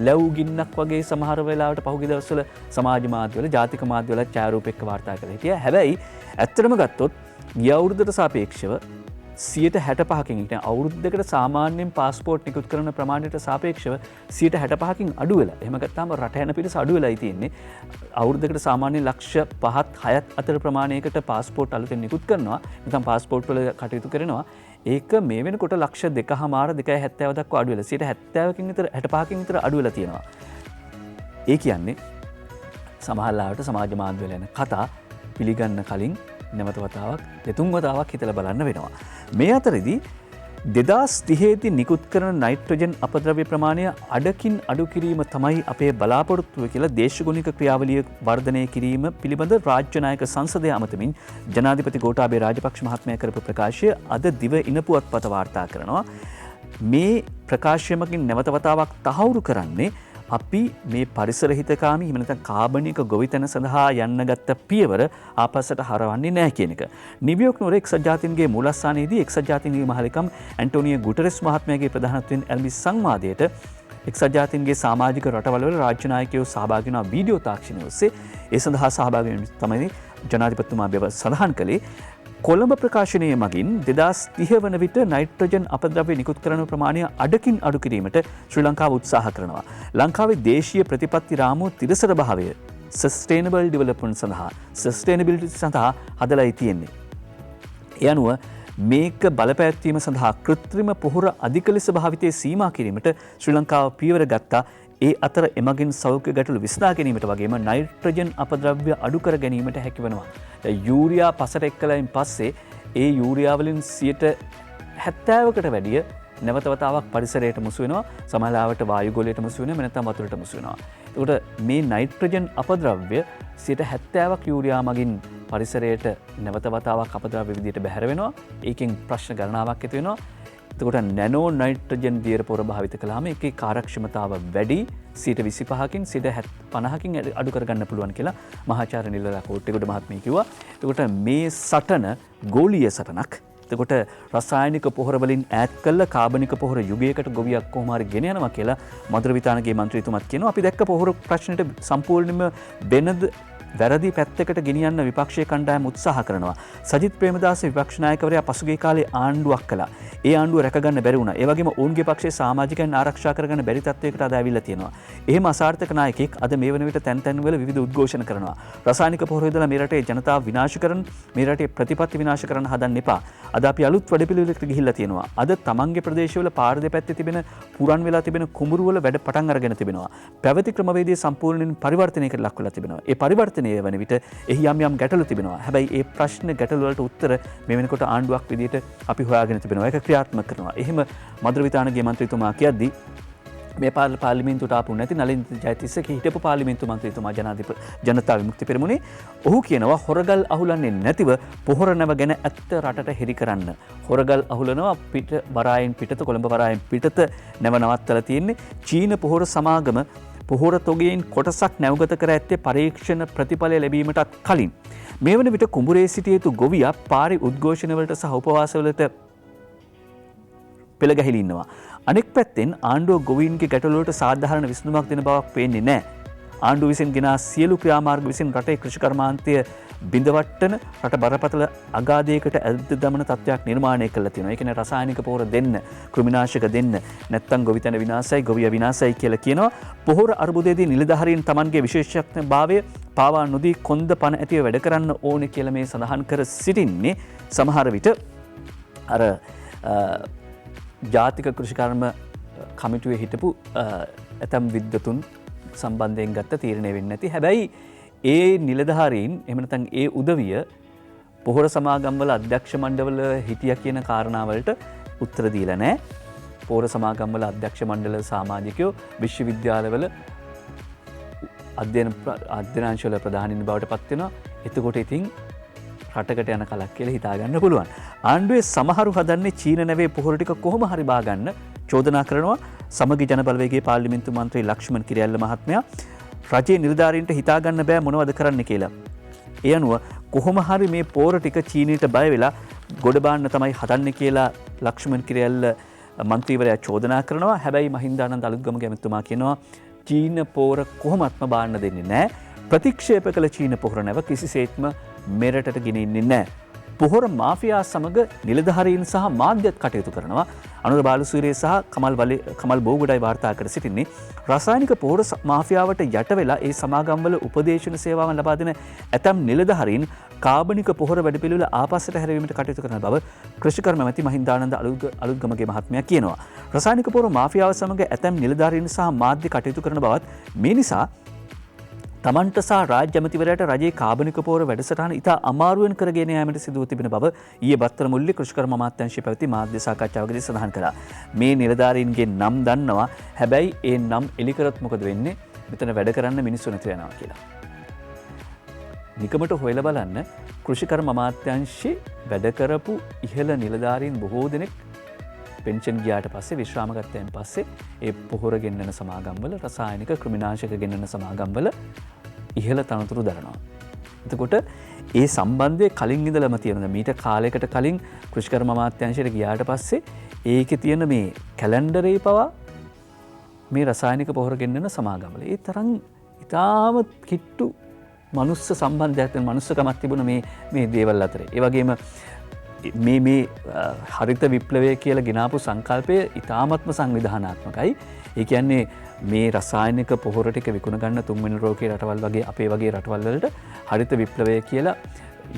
ලැබු ගින්නක් වගේ සමහර වෙලාවට පහුගිය දවස්වල සමාජ මාධ්‍යවල ජාතික මාධ්‍යවල ඡායාරූප එක්ක වාර්තා කරලා හිටියා. හැබැයි ඇත්තටම ගත්තොත් ගිය අවුරුද්දට සාපේක්ෂව 65%කින් කියන්නේ අවුරුද්දකට සාමාන්‍යයෙන් පාස්පෝර්ට් නිකුත් කරන ප්‍රමාණයට සාපේක්ෂව 65%කින් අඩු වෙලා. එහෙම ගත්තාම රට යන පිරිස අඩු වෙලායි තියෙන්නේ. අවුරුද්දකට සාමාන්‍යයෙන් ලක්ෂ 5ත් 6ත් අතර ප්‍රමාණයකට පාස්පෝර්ට් අලුතෙන් නිකුත් කරනවා. නැත්නම් පාස්පෝර්ට් වල කටයුතු කරනවා. ඒක මේ වෙනකොට ලක්ෂ 2.5 දක්වා අඩු වෙලා 70කින් විතර 65කින් විතර අඩු වෙලා තියෙනවා. ඒ කියන්නේ සමහරවිට සමාජ මාධ්‍යවල යන කතා පිළිගන්න කලින් නැවත වතාවක් දෙතුන් වතාවක් හිතලා බලන්න වෙනවා. මේ අතරේදී 2030 දී නිකුත් කරන නයිට්‍රජන් අපද්‍රව්‍ය ප්‍රමාණය අඩකින් අඩු කිරීම තමයි අපේ බලාපොරොත්තුව කියලා දේශගුණික ක්‍රියාවලිය වර්ධනය කිරීම පිළිබඳ රාජ්‍ය නායක සංසදය අමතමින් ජනාධිපති ගෝඨාභය රාජපක්ෂ මහත්මයා කරපු ප්‍රකාශය අද දිව ඉන පුවත්පත වාර්තා කරනවා. මේ ප්‍රකාශයමකින් නැවත වතාවක් තහවුරු කරන්නේ අපි මේ පරිසර හිතකාමී එහෙම නැත්නම් කාබනික ගොවිතැන සඳහා යන්න ගත්ත පියවර ආපස්සට හරවන්නේ නැහැ කියන එක. නිව්යෝක් නුවර එක්සත් ජාතීන්ගේ මූලස්ථානයේදී එක්සත් ජාතීන්ගේ මහලේකම් ඇන්ටෝනියෝ ගුටරෙස් මහත්මයාගේ ප්‍රධානත්වයෙන් ඇරඹි සංවාදයට එක්සත් ජාතීන්ගේ සමාජික රටවල් වල රාජ්‍ය නායකයෝ සහභාගී වුණා වීඩියෝ තාක්ෂණය ඔස්සේ. ඒ සඳහා සහභාගී වෙන තමයි ජනාධිපතිතුමා සඳහන් කළේ. කොළඹ ප්‍රකාශනය මගින් 2030 වන විට නයිට්‍රජන් අපද්‍රව්‍ය නිකුත් කරන ප්‍රමාණය අඩකින් අඩු කිරීමට ශ්‍රී ලංකාව උත්සාහ කරනවා. ලංකාවේ දේශීය ප්‍රතිපත්ති රාමුව තිරසර භාවය සස්ටේනබල් ඩෙවලොප්මන්ට් සඳහා සස්ටේනබිලිටි සඳහා හදලායි තියෙන්නේ. ඒ අනුව මේක බලපෑත්වීම සඳහා කෘත්‍රිම පොහොර අධික ලෙස භාවිතය සීමා කිරීමට ශ්‍රී ලංකාව පියවර ගත්තා. ඒ අතර එමගින් සෞඛ්‍ය ගැටලු විසඳා ගැනීමට වගේම නයිට්‍රජන් අපද්‍රව්‍ය අඩු කර ගැනීමට හැකි වෙනවා. යූරියා පසට එක්කලයින් පස්සේ ඒ යූරියා වලින් 70%කට වැඩිය නැවත වතාවක් පරිසරයට මුසු වෙනවා. සමහරවිට වායු ගෝලයට මුසු වෙනවා, නැත්නම් වතුරට මුසු වෙනවා. ඒකට මේ නයිට්‍රජන් අපද්‍රව්‍ය 70%ක් යූරියා මගින් පරිසරයට නැවත වතාවක් අපද්‍රව්‍ය විදියට බැහැර වෙනවා. ඒකෙන් ප්‍රශ්න ගණනාවක් ඇති වෙනවා. එතකොට නැනෝ නයිට්‍රජන් දියර පොර භාවිත කළාම ඒකේ කාර්යක්ෂමතාව වැඩි 25%කින් 50%කින් අඩු කරගන්න පුළුවන් කියලා මහාචාර්ය නිලලා කෝට්ටේගොඩ මහත්මිය කිව්වා. එතකොට මේ සටන ගෝලීය සටනක්. එතකොට රසායනික පොහොර වලින් ඈත් කළ කාබනික පොහොර යුගයකට ගොවියක් කොහොම හරි ගෙන යනවා කියලා මధుර විතානගේ මන්ත්‍රීතුමත් කියනවා. අපි දැක්ක පොහොර ප්‍රශ්නෙට සම්පූර්ණයෙන්ම වෙනද වැරදි පැත්තකට ගෙනියන්න විපක්ෂයේ කණ්ඩායම උත්සාහ කරනවා. සජිත් ප්‍රේමදාස විපක්ෂ නායකවරයා පසුගිය කාලේ ආණ්ඩුවක් කළා. ඒ ආණ්ඩුව රැකගන්න බැරි වුණා. ඒ වගේම ඔවුන්ගේ පක්ෂයේ සමාජිකයන් ආරක්ෂා කරගන්න බැරි තත්වයකට අද ඇවිල්ලා තියෙනවා. එහෙම අසාර්ථක නායකයෙක් අද මේ වන විට තැන් තැන්වල විවිධ උද්ඝෝෂණ කරනවා. රසායනික පොහොර යොදලා මේ රටේ ජනතාව විනාශ කරන, මේ රටේ ප්‍රතිපත්ති විනාශ කරන්න හදන්න එපා. අද අපි අලුත් වැඩපිළිවෙලකට ගිහිල්ලා තියෙනවා. අද තමන්ගේ ප්‍රදේශවල පාර දෙපැත්තේ තිබෙන පුරන් වෙලා තිබෙන කුඹුරු වල වැඩ පටන් අරගෙන තිබෙනවා. පැවති ක්‍රමවේදය සම්පූර්ණයෙන් පරිවර්තනයකට ලක් වෙලා තිබෙනවා. ඒ පරිවර්තනය වන විට එහි යම් ගැටලු තිබෙනවා. හැබැයි ඒ ප්‍රශ්න ගැටලු වලට උත්තර මේ වෙනකොට ආණ්ඩුවක් විදිහට අපි හොයාගෙන තිබෙනවා. ඒක ක්‍රියාත්මක කරනවා. එහෙම මද්‍රවිතානගේ මන්ත්‍රීතුමා කියද්දී මේ පාර්ලිමේන්තුවට ආපු නැති නලින් ජයතිස්සක හිටපු පාර්ලිමේන්තු මන්ත්‍රීතුමා ජනතා විමුක්ති පෙරමුණේ ඔහු කියනවා හොරගල් අහුලන්නේ නැතිව පොහොර නැව ගැන ඇත්ත රටට හෙළි කරන්න. හොරගල් අහුලනවා පිට වරායෙන් පිටත කොළඹ වරායෙන් පිටත නැව නවත්තලා තියෙන්නේ. චීන පොහොර සමාගම පොහොර තොගයෙන් කොටසක් නැවගත කර ඇත්තේ පරීක්ෂණ ප්‍රතිඵල ලැබීමටත් කලින්. මේ වන විට කුඹුරේ සිටිය යුතු ගොවියා පාරේ උද්ඝෝෂණවලට සහ උපවාසවලට පෙළ ගැහිලි ඉන්නවා. අනෙක් පැත්තෙන් ආණ්ඩුව ගොවීන්ගේ ගැටලුවලට සාධාරණ විසඳුමක් දෙන බවක් පේන්නේ නැහැ. ආණ්ඩුව විසින් ගෙනා සියලු ක්‍රියාමාර්ග විසින් රටේ කෘෂිකර්මාන්තය බිඳවට්ටන රට බරපතල අගාධයකට ඇද්ද දමන තත්ත්වයක් නිර්මාණය කරලා තියෙනවා. ඒ කියන්නේ රසායනික පොහොර දෙන්න, කෘමිනාශක දෙන්න, නැත්නම් ගොවිතැන විනාශයි, ගොවිය විනාශයි කියලා කියනවා. පොහොර අර්බුදයේදී නිලධාරීන් Tamanගේ විශේෂඥභාවය පාවා නොදී කොන්ද පණ ඇතිව වැඩ කරන්න ඕනේ කියලා මේ සඳහන් කර සිටින්නේ. සමහර විට අර ජාතික කෘෂිකර්ම කමිටුවේ හිටපු ඇතම් විද්වතුන් සම්බන්ධයෙන් ගත්ත තීරණය වෙන්නේ නැති. හැබැයි ඒ නිලධාරීන් එහෙම නැත්නම් ඒ උදවිය පොහොර සමාගම්වල අධ්‍යක්ෂ මණ්ඩලවල හිටියා කියන කාරණාවලට උත්තර දීලා නැහැ. පොහොර සමාගම්වල අධ්‍යක්ෂ මණ්ඩල සමාජිකයෝ විශ්වවිද්‍යාලවල අධ්‍යනාංශවල ප්‍රධානීන් බවට පත් වෙනවා. එතකොට ඉතින් රටකට යන කලක් කියලා හිතා ගන්න පුළුවන්. ආණ්ඩුවේ සමහරු හදන්නේ චීන නැවේ පොහොර ටික කොහොම හරි බා ගන්න චෝදනා කරනවා. සමගි ජන බලවේගයේ පාර්ලිමේන්තු මන්ත්‍රී ලක්ෂ්මන් කිරියල්ල මහත්මයා රජයේ නිලධාරීන්ට හිතා ගන්න බෑ මොනවද කරන්න කියලා. ඒ අනුව කොහොම හරි මේ පොහොර ටික චීනයට බය වෙලා ගොඩ බාන්න තමයි හදන්නේ කියලා ලක්ෂ්මන් කිරියල්ල මන්ත්‍රීවරයා චෝදනා කරනවා. හැබැයි මහින්දානන්ද අලුත්ගමගේ ඇමතුමා කියනවා චීන පොහොර කොහොමත්ම බාන්න දෙන්නේ නැහැ. ප්‍රතික්ෂේප කළ චීන පොහොර නැව කිසිසේත්ම මෙරටට ගෙනෙන්නේ නැහැ. පොහොර මාෆියා සමග නිලධාරීන් සහ මාධ්‍යත් කටයුතු කරනවා. අනුර බාලසූරිය සහ කමල් බෝගොඩයි වාර්තා කර සිටින්නේ රසායනික පොහොර මාෆියාවට යට වෙලා ඒ සමාගම්වල උපදේශන සේවාවන් ලබා දෙන ඇතම් නිලධාරීන් කාබනික පොහොර වැඩපිළිවෙල ආපස්සට හැරවීමට කටයුතු කරන බව කෘෂිකර්ම මැති මහින්දානන්ද අලුත්ගමගේ මහත්මයා කියනවා. රසායනික පොහොර මාෆියාව සමග ඇතම් නිලධාරීන් සහ මාධ්‍ය කටයුතු කරන බවත් මේ නිසා තමන්ට සහ රාජ්‍ය ඇමතිවරයාට රජයේ කාබනික පොහොර වැඩසටහන ඉතා අමාරුවෙන් කරගෙන යාමට සිදුව තිබෙන බව ඊයේ බත්තර මුල්ලේ කෘෂිකර්ම අමාත්‍යාංශයේ පැවති මාධ්‍ය සාකච්ඡාවකදී සඳහන් කළා. මේ නිලධාරීන්ගේ නම් දන්නවා. හැබැයි ඒ නම් එලි කරොත් මොකද වෙන්නේ? මෙතන වැඩ කරන්න මිනිස්සු නැති වෙනවා කියලා. නිකමට හොයලා බලන්න කෘෂිකර්ම අමාත්‍යාංශයේ වැඩ කරපු ඉහළ නිලධාරීන් බොහෝ දෙනෙක් පෙන්ෂන් ගියාට පස්සේ විශ්‍රාම ගත්තයන් පස්සේ ඒ පොහොර ගෙන්නන සමාගම්වල රසායනික කෘමිනාශක ගෙන්නන සමාගම්වල ඉහළ තනතුරු දරනවා. එතකොට ඒ සම්බන්ධය කලින් ඉඳලම තියෙනවා. මීට කාලයකට කලින් කෘෂිකර්ම අමාත්‍යාංශයට ගියාට පස්සේ ඒකේ තියෙන මේ කැලෙන්ඩරේ පවා මේ රසායනික පොහොර ගෙන්නන සමාගම්වල ඒ තරම් ඉතාම කිට්ටු මනුස්ස සම්බන්ධයක් මනුස්සකමක් තිබුණ මේ දේවල් අතරේ. ඒ වගේම මේ හරිත විප්ලවය කියලා ගෙනාපු සංකල්පය ඉතාමත්ම සංවිධානාත්මකයි. ඒ කියන්නේ මේ රසායනික පොහොර ටික විකුණ ගන්න තුන්වෙනි ලෝකයේ රටවල් වගේ අපේ වගේ රටවල් වලට හරිත විප්ලවය කියලා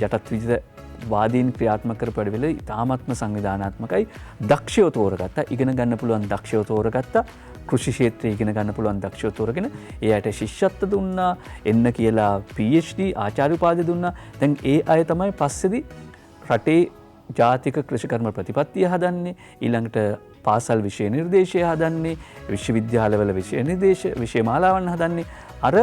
යටත් විජිත වාදීන් ක්‍රියාත්මක කරපු වැඩවල ඉතාමත්ම සංවිධානාත්මකයි. දක්ෂයෝ තෝරගත්තා. ඉගෙන ගන්න පුළුවන් දක්ෂයෝ තෝරගත්තා. කෘෂි ක්ෂේත්‍රයේ ඉගෙන ගන්න පුළුවන් දක්ෂයෝ තෝරගෙන ඒ අයට ශිෂ්‍යත්ව දුන්නා. එන්න කියලා PhD ආචාර්ය උපාධිය දුන්නා. දැන් ඒ අය තමයි පස්සේදී රටේ ජාතික කෘෂිකර්ම ප්‍රතිපත්තිය හදන්නේ. ඊළඟට පාසල් විෂය නිර්දේශය හදන්නේ. විශ්වවිද්‍යාලවල විෂය මාලාවන් හදන්නේ. අර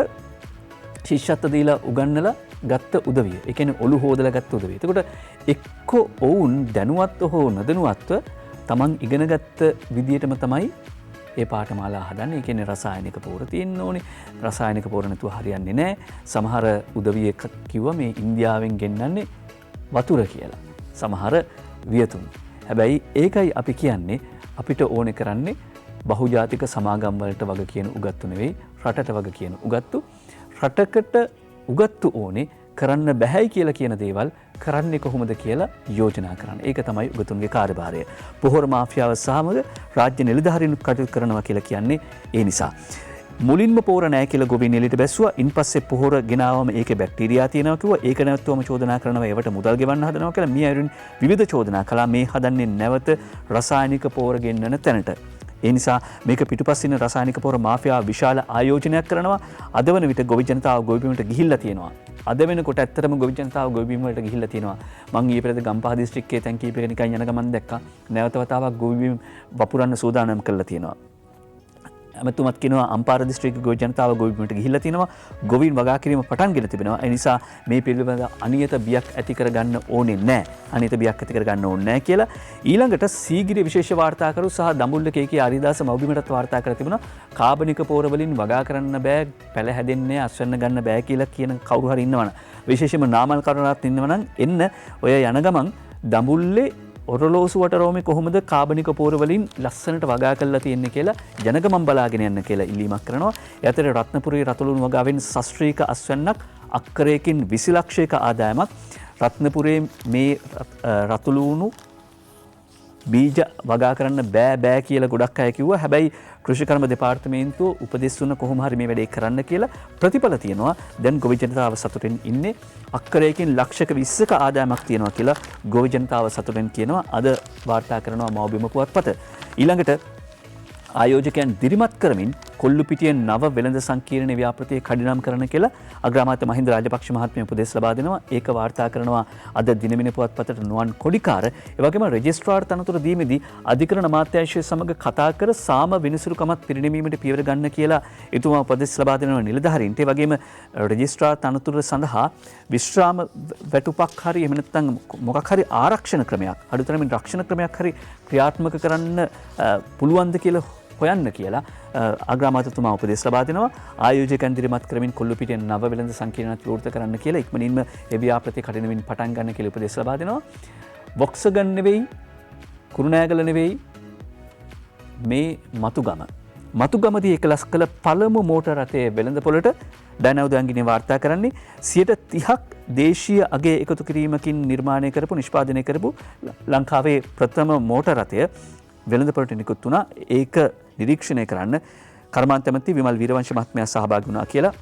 ශිෂ්‍යත්ව දීලා උගන්නලා ගත්ත උදවිය. ඒ කියන්නේ ඔලු හොදලා ගත්ත උදවිය. එතකොට එක්ක ඔවුන් දැනුවත්ව හෝ නොදැනුවත්ව තමන් ඉගෙනගත්ත විදියටම තමයි ඒ පාඨමාලා හදන්නේ. ඒ කියන්නේ රසායනික පොහොර තියෙන්න ඕනේ. රසායනික පොහොර නැතුව හරියන්නේ නැහැ. සමහර උදවියෙක් කිව්වා මේ ඉන්දියාවෙන් ගෙන්නන්නේ වතුර කියලා. සමහර වියතුන්. හැබැයි ඒකයි අපි කියන්නේ අපිට ඕනේ කරන්නේ බහුජාතික සමාගම් වලට වග කියන උගත්තු නෙවෙයි රටට වග කියන උගත්තු. රටකට උගත්තු ඕනේ කරන්න බැහැයි කියලා කියන දේවල් කරන්නේ කොහොමද කියලා යෝජනා කරන්න. ඒක තමයි උගතුන්ගේ කාර්යභාරය. පොහොර මාෆියාව සමග රාජ්‍ය නිලධාරීන් කටයුතු කරනවා කියලා කියන්නේ ඒ නිසා. මුලින්ම පොහොර නැහැ කියලා ගොවීන් එළියට බැස්සුවා. ඉන්පස්සේ පොහොර ගෙනාවම ඒකේ බැක්ටීරියා තියෙනවා කිව්වා. ඒක නැවතුවම චෝදනා කරනවා ඒවට මුදල් ගෙවන්න හදනවා කියලා. මේ අයුරින් විවිධ චෝදනා කළා. මේ හදන්නේ නැවත රසායනික පොහොර ගෙන්නන තැනට. ඒ නිසා මේක පිටුපස්සින රසායනික පොහොර මාෆියාව විශාල ආයෝජනයක් කරනවා. අද වන විට ගොවි ජනතාව ගොවි බිමට ගිහිල්ලා තියෙනවා. අද වෙනකොට ඇත්තටම ගොවි ජනතාව ගොවි බිම වලට ගිහිල්ලා තියෙනවා. මම ඊයේ පෙරේද ගම්පහ දිස්ත්‍රික්කයේ තැන් කීපයක නිකන් යන ගමන් දැක්කා. නැවත වතාවක් ගොවි බිම වපුරන්න සූදානම් කරලා තියෙනවා. ඇමතුමත් කියනවා අම්පාර දිස්ත්‍රික්කයේ ගොවි ජනතාව ගොවි බිමට ගිහිල්ලා තියෙනවා. ගොවීන් වගා කිරීම පටන්ගෙන තිබෙනවා. ඒ නිසා මේ පිළිබඳ අනියත බියක් ඇති කරගන්න ඕනේ නැහැ. අනියත බියක් ඇති කරගන්න ඕනේ නැහැ කියලා ඊළඟට සීගිරිය විශේෂ වාර්තාකරු සහ දඹුල්ල කේකේ ආරිදාස මව්බිමටත් වාර්තා කර තිබුණා. කාබනික පොහොර වලින් වගා කරන්න බෑ, පැල හැදෙන්නේ අස්වැන්න ගන්න බෑ කියලා කියන කවුරු හරි ඉන්නවනම් විශේෂයෙන්ම නාමල් කරුණාත් ඉන්නවනම් එන්න ඔය යන ගමන් දඹුල්ලේ ඔරලෝසුවට රෝමේ කොහොමද කාබනික පොහොර වලින් ලස්සනට වගා කරලා තියෙන්නේ කියලා ජනගමන් බලාගෙන යන්න කියලා ඉල්ලීමක් කරනවා. ඒ අතරේ රත්නපුරේ රතුළුණු වගාවෙන් ශාස්ත්‍රීය අස්වැන්නක් අක්කරයකින් 20 ලක්ෂයක ආදායමක්. රත්නපුරේ මේ රතුළුණු බීජ වගා කරන්න බෑ කියලා ගොඩක් අය කිව්වා. හැබැයි කෘෂිකර්ම දෙපාර්තමේන්තුව උපදෙස් දුන්න කොහොම හරි මේ වැඩේ කරන්න කියලා ප්‍රතිඵල තියෙනවා. දැන් ගොවි ජනතාව සතුටින් ඉන්නේ. අක්කරයකින් ලක්ෂක 20ක ආදායමක් තියෙනවා කියලා ගොවි ජනතාව සතුටින් කියනවා. අද වාර්තා කරනවා මව්බිම පුවත්පත. ඊළඟට ආයෝජකයන් දිරිමත් කරමින් කොල්ලුපිටියේ නව වෙළඳ සංකීර්ණ ව්‍යාපෘතිය කඩිනම් කරන කියලා අග්‍රාමාත්‍ය මහින්ද රාජපක්ෂ මහත්මිය උපදෙස් ලබා දෙනවා. ඒක වාර්තා කරනවා අද දිනමින පුවත්පතට නුවන් කොඩිකාර. ඒ වගේම රෙජිස්ට්‍රාර් තනතුර දීමේදී අධිකරණ අමාත්‍යාංශය සමග කතා කර සාම විනිසුරුකමත් පිරිනැමීමට පියවර ගන්න කියලා එතුමා උපදෙස් ලබා දෙනවා නිලධාරීන්ට. ඒ වගේම රෙජිස්ට්‍රාර් තනතුර සඳහා විශ්‍රාම වැටුපක් හරි එහෙම නැත්නම් මොකක් හරි ආරක්ෂණ ක්‍රමයක් අඩුතරමින් රක්ෂණ ක්‍රමයක් හරි ක්‍රියාත්මක කරන්න පුළුවන්ද කියලා හොයන්න කියලා අග්‍රාමාත්‍යතුමා උපදෙස් ලබා දෙනවා. ආයෝජකයන් දිරිමත් කරමින් කොල්ලුපිටිය නව වෙළඳ සංකීර්ණත් විවෘත කරන්න කියලා ඉක්මනින්ම ඒ ව්‍යාපෘති කඩිනමින් පටන් ගන්න කියලා උපදෙස් ලබා දෙනවා. වොක්සගන් නෙවෙයි, කුරුණෑගල නෙවෙයි, මේ මතුගමදී එකලස් කළ පළමු මෝටර් රථයේ වෙළඳ පොළට ඩයනවුදංගිනේ වාර්තා කරන්නේ 30% දේශීය අගය එකතු කිරීමකින් නිර්මාණය කරපු නිෂ්පාදනය කරපු ලංකාවේ ප්‍රථම මෝටර් රථය වෙළඳපොළට නිකුත් වුණා. ඒක නිරීක්ෂණය කරන්න කර්මාන්ත ඇමති විමල් වීරවංශ මහත්මයා සහභාගී වුණා කියලා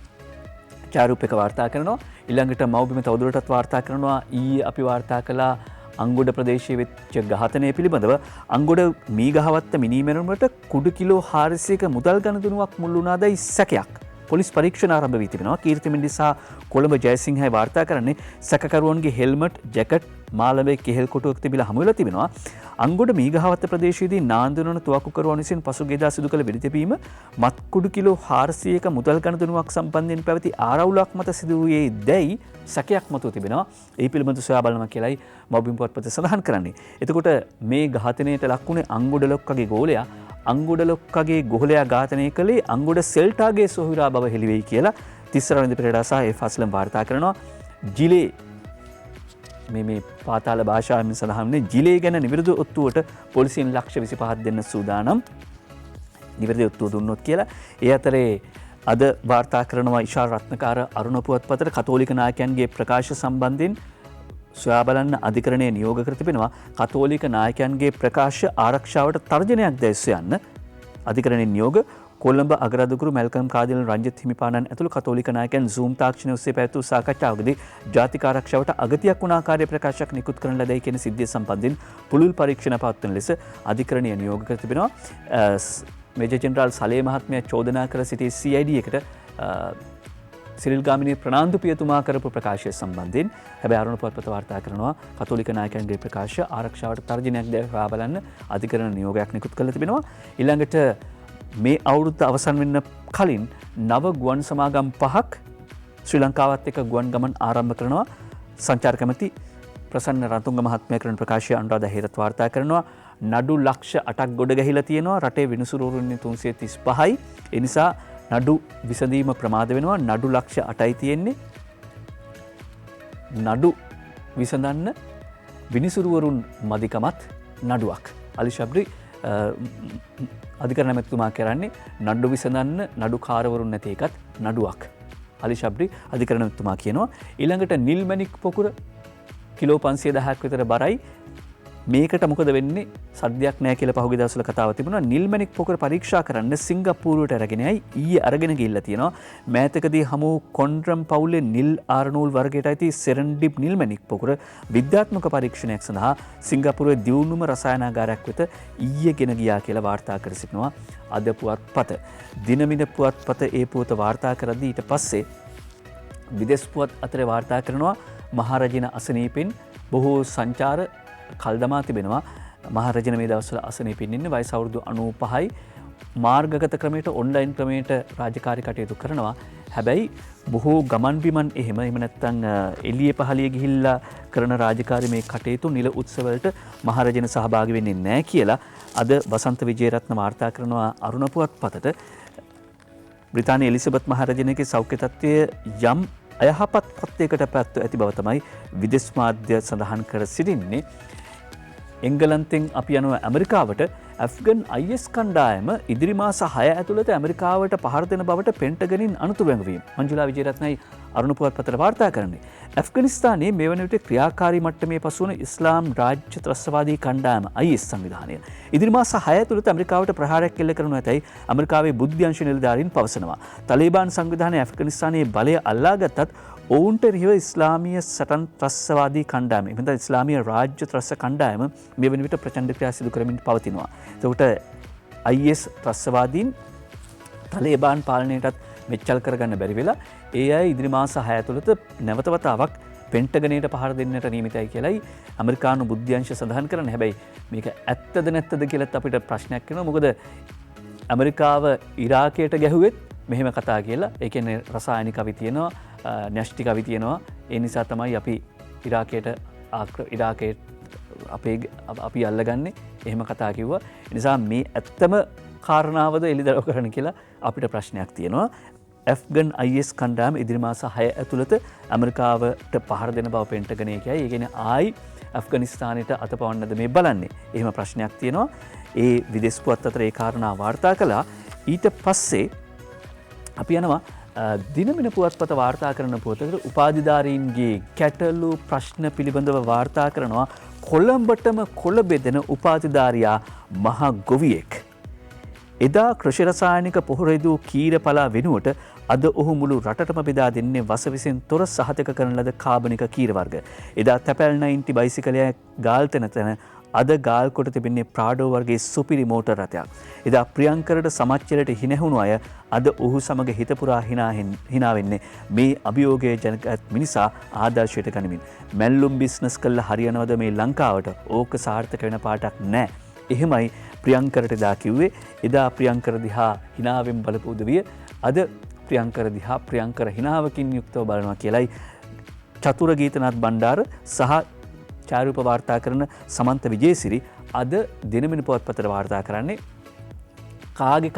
ඡායාරූප එක වාර්තා කරනවා. ඊළඟට මව්බිම තවදුරටත් වාර්තා කරනවා. ඊයේ අපි වාර්තා කළා අංගොඩ ප්‍රදේශයේ වෙච්ච ඝාතනය පිළිබඳව. අංගොඩ මීගහවත්ත මිනීමැරුමට කුඩු කිලෝ 400ක මුදල් ගණතුණුවක් මුල් වුණාදයි සැකයක්. පොලිස් පරීක්ෂණ ආරම්භ වී තිබෙනවා. කීර්ති මින්ඩි සහ කොළඹ ජයසිංහයි වාර්තා කරන්නේ සැකකරුවන්ගේ හෙල්මට්, ජැකට්, මාළඹේ කෙහෙල් කොටුවක් තිබිලා හමු වෙලා තිබෙනවා. අංගොඩ මීගහවත්ත ප්‍රදේශයේදී නාන්දුනන තුවක්කුකරුවන් විසින් පසුගියදා සිදු කළ වෙඩිතැබීම මත්කුඩු කිලෝ 400ක මුදල් ගණතුණුවක් සම්බන්ධයෙන් පැවති ආරවුලක් මත සිදු වූයේ දැයි සැකයක් මතුව තිබෙනවා. ඒ පිළිබඳව සොයා බලනවා කියලායි මව්බිම් පුවත්පත සඳහන් කරන්නේ. එතකොට මේ ඝාතනයට ලක් වුණේ අංගොඩ ලොක්කගේ ගෝලයා. අංගොඩ ලොක්කගේ ගෝලයා ඝාතනය කළේ අංගොඩ සෙල්ටාගේ සොහොයුරා බව හෙළි කියලා 30 වෙනි පෙරේදා සහ එෆාස්ලම් වාර්තා කරනවා. ජිලේ මේ පාතාල භාෂාවෙන් සඳහන් ජිලේ ගැන නිවැරදි ඔත්තුවට පොලිසියෙන් ලක්ෂ 25ක් දෙන්න සූදානම්. නිවැරදි ඔත්තුව දුන්නොත් කියලා. ඒ අතරේ අද වාර්තා කරනවා ඉෂාර් රත්නකාර අරුණ පුවත්පතට කතෝලික නායකයන්ගේ ප්‍රකාශ සම්බන්ධයෙන් සොයා බලන්න අධිකරණය නියෝග කර තිබෙනවා. කතෝලික නායකයන්ගේ ප්‍රකාශ ආරක්ෂාවට තර්ජනයක් දැස් යන්න අධිකරණයේ නියෝග කොළඹ අගරාධිකරු මැල්කම් කාදිනල් රංජිත් හිමිපාණන් ඇතුළු කතෝලික නායකයන් Zoom තාක්ෂණය ඔස්සේ පැවැත්වූ සාකච්ඡාවකදී ජාතික ආරක්ෂාවට අගතියක් වුණ ආකාරයේ ප්‍රකාශයක් නිකුත් කරන ලදයි කියන සිද්ධිය සම්බන්ධයෙන් පුළුල් පරීක්ෂණ පවත්වන ලෙස අධිකරණය නියෝග කර තිබෙනවා. මේජර් ජෙනරාල් සලේ මහත්මයා චෝදනා කර සිටි CID එකට සිරිල් ගාමිණී ප්‍රනාන්දු පියතුමා කරපු ප්‍රකාශය සම්බන්ධයෙන් හැබැයි අරුණ පුවත්පත වාර්තා කරනවා කතෝලික නායකයන්ගේ ප්‍රකාශ ආරක්ෂාවට තර්ජනයක් දැක්වා බලන්න අධිකරණ නියෝගයක් නිකුත් කළ තිබෙනවා. ඊළඟට මේ අවුරුද්ද අවසන් වෙන්න කලින් නව ගුවන් සමාගම් 5ක් ශ්‍රී ලංකාවත් එක්ක ගුවන් ගමන් ආරම්භ කරනවා. සංචාරක ඇමති ප්‍රසන්න රතුංග මහත්මයා කරන ප්‍රකාශය අනුරාධ හේරත් වාර්තා කරනවා. නඩු ලක්ෂ 8ක් ගොඩ ගැහිලා තියෙනවා. රටේ විනිසුරුවරුන් 335යි. ඒ නිසා නඩු විසඳීම ප්‍රමාද වෙනවා. නඩු ලක්ෂ 8යි තියෙන්නේ. නඩු විසඳන්න විනිසුරුවරුන් මදිකමත් නඩුවක්. අලි ශබ්රි අධිකරණ ඇමතිතුමා කරන්නේ නඩු විසඳන්න නඩුකාරවරුන් නැති එකත් නඩුවක් අලි ශබ්රි අධිකරණතුමා කියනවා. ඊළඟට නිල් මැණික් පොකුර කිලෝ 510ක් විතර බරයි. මේකට මොකද වෙන්නේ සද්දයක් නැහැ කියලා පහුගිය දවස්වල කතාවක් තිබුණා. නිල් මැණික් පොකුර පරීක්ෂා කරන්න සිංගප්පූරුවට අරගෙන යයි ඊයේ අරගෙන ගිහිල්ලා තියෙනවා. මෑතකදී හමු කොන්ඩ්‍රම් පවුලේ නිල් ආරනූල් වර්ගයට අයිති සෙරන්ඩිප් නිල් මැණික් පොකුර විද්‍යාත්මක පරීක්ෂණයක් සඳහා සිංගප්පූරුවේ දියුණුවම රසායනාගාරයක් වෙත ඊයේ ගෙන ගියා කියලා වාර්තා කර සිටිනවා. අද පුවත්පත දිනමින පුවත්පත ඒ පුවත වාර්තා කරද්දී ඊට පස්සේ විදේශ පුවත් අතර වාර්තා කරනවා මහරජින අසනීපෙන් බොහෝ සංචාර කල්දමා තිබෙනවා. මහරජන මේ දවස්වල අසනීපින් ඉන්නේ වයස අවුරුදු 95යි. මාර්ගගත ක්‍රමයට ඔන්ලයින් ක්‍රමයට රාජකාරී කටයුතු කරනවා. හැබැයි බොහෝ ගමන් බිමන් එහෙම නැත්නම් එළිය පහළිය ගිහිල්ලා කරන රාජකාරී මේ කටයුතු නිල උත්සවවලට මහරජන සහභාගී වෙන්නේ නැහැ කියලා අද වසන්ත විජේරත්න වාර්තා කරනවා අරුණ පුවත්පතට. බ්‍රිතාන්‍ය එලිසබෙත් මහරජනගේ සෞඛ්‍ය තත්ත්වය යම් අයහපත් තත්ත්වයකට පැත්ව ඇති බව තමයි විදේශ මාධ්‍ය සඳහන් කර සිටින්නේ. එංගලන්තෙන් අපි යනවා ඇමරිකාවට. ඇෆ්ගන් IS කණ්ඩායම ඉදිරි මාස 6 ඇතුළත ඇමරිකාවට පහර දෙන බවට පෙන්ටගනින් අනුතුරු වැඟවීම. මංජුලා විජේරත්නයි අරුණ පුවත්පතට වාර්තා කරන්නේ. ඇෆ්ගනිස්තානයේ මේ වන විට ක්‍රියාකාරී මට්ටමේ පසුවන ඉස්ලාම් රාජ්‍ය ත්‍රස්තවාදී කණ්ඩායම IS සංවිධානය ඉදිරි මාස 6 ඇතුළත ඇමරිකාවට ප්‍රහාරයක් එල්ල කරනු ඇතැයි ඇමරිකාවේ බුද්ධි අංශ නිලධාරීන් පවසනවා. තලිබාන් සංවිධානය ඇෆ්ගනිස්තානයේ බලය අල්ලාගත්තත් ඔවුන්ට රිහව ඉස්ලාමීය සටන් ත්‍රස්තවාදී කණ්ඩායම එහෙම නැත්නම් ඉස්ලාමීය රාජ්‍ය ත්‍රස්ත කණ්ඩායම මේ වෙන විට ප්‍රචණ්ඩ ක්‍රියා සිදු කරමින් පවතිනවා. එතකොට IS ත්‍රස්තවාදීන් තලිබාන් පාලනයටත් මෙච්චල් කරගන්න බැරි වෙලා ඒ අය ඉදිරි මාස 6 ඇතුළත නැවත වතාවක් පෙන්ටගනයට පහර දෙන්නට නියමිතයි කියලායි ඇමරිකානු බුද්ධි අංශ සඳහන් කරන්නේ. හැබැයි මේක ඇත්තද නැත්තද කියලාත් අපිට ප්‍රශ්නයක් වෙනවා. මොකද ඇමරිකාව ඉරාකයට ගැහුවෙත් මෙහෙම කතා කියලා. ඒ කියන්නේ රසායනික අවි තියෙනවා, න්‍යෂ්ටික අවි තියෙනවා. ඒ නිසා තමයි අපි ඉරාකයට අපි අල්ලගන්නේ. එහෙම කතා කිව්වා. ඒ නිසා මේ ඇත්තම කාරණාවද එළිදරව් කරන්න කියලා අපිට ප්‍රශ්නයක් තියෙනවා. ඇෆ්ගන් IS කණ්ඩායම ඉදිරි මාස 6 ඇතුළත ඇමරිකාවට පහර දෙන බව පෙන්ටගනය කියයි. ඒ කියන්නේ ආයි ඇෆ්ගනිස්තානයට අතපවන්නද මේ බලන්නේ. එහෙම ප්‍රශ්නයක් තියෙනවා. ඒ විදේශ පුවත් අතර ඒ කාරණා වාර්තා කළා. ඊට පස්සේ අපි යනවා දිනමින පුවත්පත වාර්තා කරන පුවතකට උපාධිධාරීන්ගේ ගැටලු ප්‍රශ්න පිළිබඳව වාර්තා කරනවා. කොළඹටම කොළ බෙදෙන උපාධිධාරියා මහ ගොවියෙක්. එදා කෘෂි රසායනික පොහොරේදූ කීරපලා වෙනුවට අද ඔහු මුළු රටටම බෙදා දෙන්නේ වස විසින් තොර සහතික කරන ලද කාබනික කීර වර්ග. එදා තැපැල් 90 බයිසිකලයක් ගාල් තැන අද ගාල් කොට තිබෙන්නේ ප්‍රාඩෝ වර්ගයේ සුපිරි මෝටර් රථයක්. එදා ප්‍රියංකරට සමච්චලට හිනැහුණු අය අද ඔහු සමග හිතපුරා හිනා වෙන්නේ මේ අභියෝගය ජනක මිනිසා ආදර්ශයට ගනිමින්. මැල්ලුම් බිස්නස් කළ හරියනවද මේ ලංකාවට? ඕක සාර්ථක වෙන පාටක් නැහැ. එහෙමයි ප්‍රියංකරට එදා කිව්වේ. එදා ප්‍රියංකර දිහා හිනාවෙන් බලපු උදවිය අද ප්‍රියංකර දිහා ප්‍රියංකර හිනාවකින් යුක්තව බලනවා කියලයි චතුර ගීතනාත් බණ්ඩාර සහ චාරූප වාර්තා කරන සමන්ත විජේසිරි අද දිනමින පුවත්පතට වාර්තා කරන්නේ.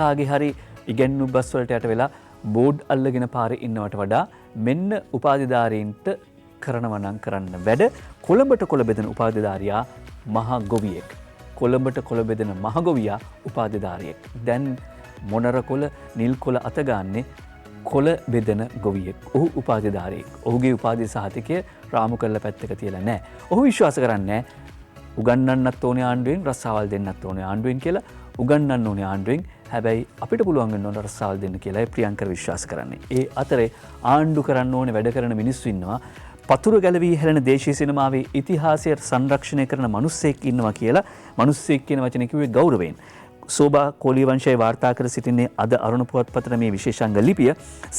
කාගේ හරි ඉගැන්වු බස් වලට යට වෙලා බෝඩ් අල්ලගෙන පාරේ ඉන්නවට වඩා මෙන්න උපාධිධාරීන්ට කරනවා නම් කරන්න වැඩ. කොළඹට කොළ බෙදෙන උපාධිධාරියා මහ ගොවියෙක්. කොළඹට කොළ බෙදෙන මහ ගොවියා උපාධිධාරියෙක්. දැන් මොනර කොළ නිල් කොළ අත ගන්නේ කොළ බෙදෙන ගොවියෙක්. ඔහු උපාධිධාරියෙක්. ඔහුගේ උපාධි සහතිකය රාමු කරලා පැත්තක තියලා නැහැ. ඔහු විශ්වාස කරන්නේ උගන්වන්නත් ඕනේ ආණ්ඩුවෙන් රස්සාවල් දෙන්නත් ඕනේ ආණ්ඩුවෙන් කියලා. උගන්වන්න ඕනේ ආණ්ඩුවෙන්. හැබැයි අපිට පුළුවන් වෙන්න ඕන රස්සාවල් දෙන්න කියලා ප්‍රියංකර විශ්වාස කරන්නේ. ඒ අතරේ ආණ්ඩු කරන්න ඕනේ වැඩ කරන මිනිස්සු ඉන්නවා. පතුරු ගැලවී හැලෙන දේශීය සිනමාවේ ඉතිහාසය සංරක්ෂණය කරන මිනිස්සෙක් ඉන්නවා කියලා. මිනිස්සෙක් කියන වචනේ කිව්වේ ගෞරවයෙන්. සෝබා කෝලිවංශය වාර්තා කර සිටින්නේ අද අරුණ පුවත්පතට මේ විශේෂාංග ලිපිය.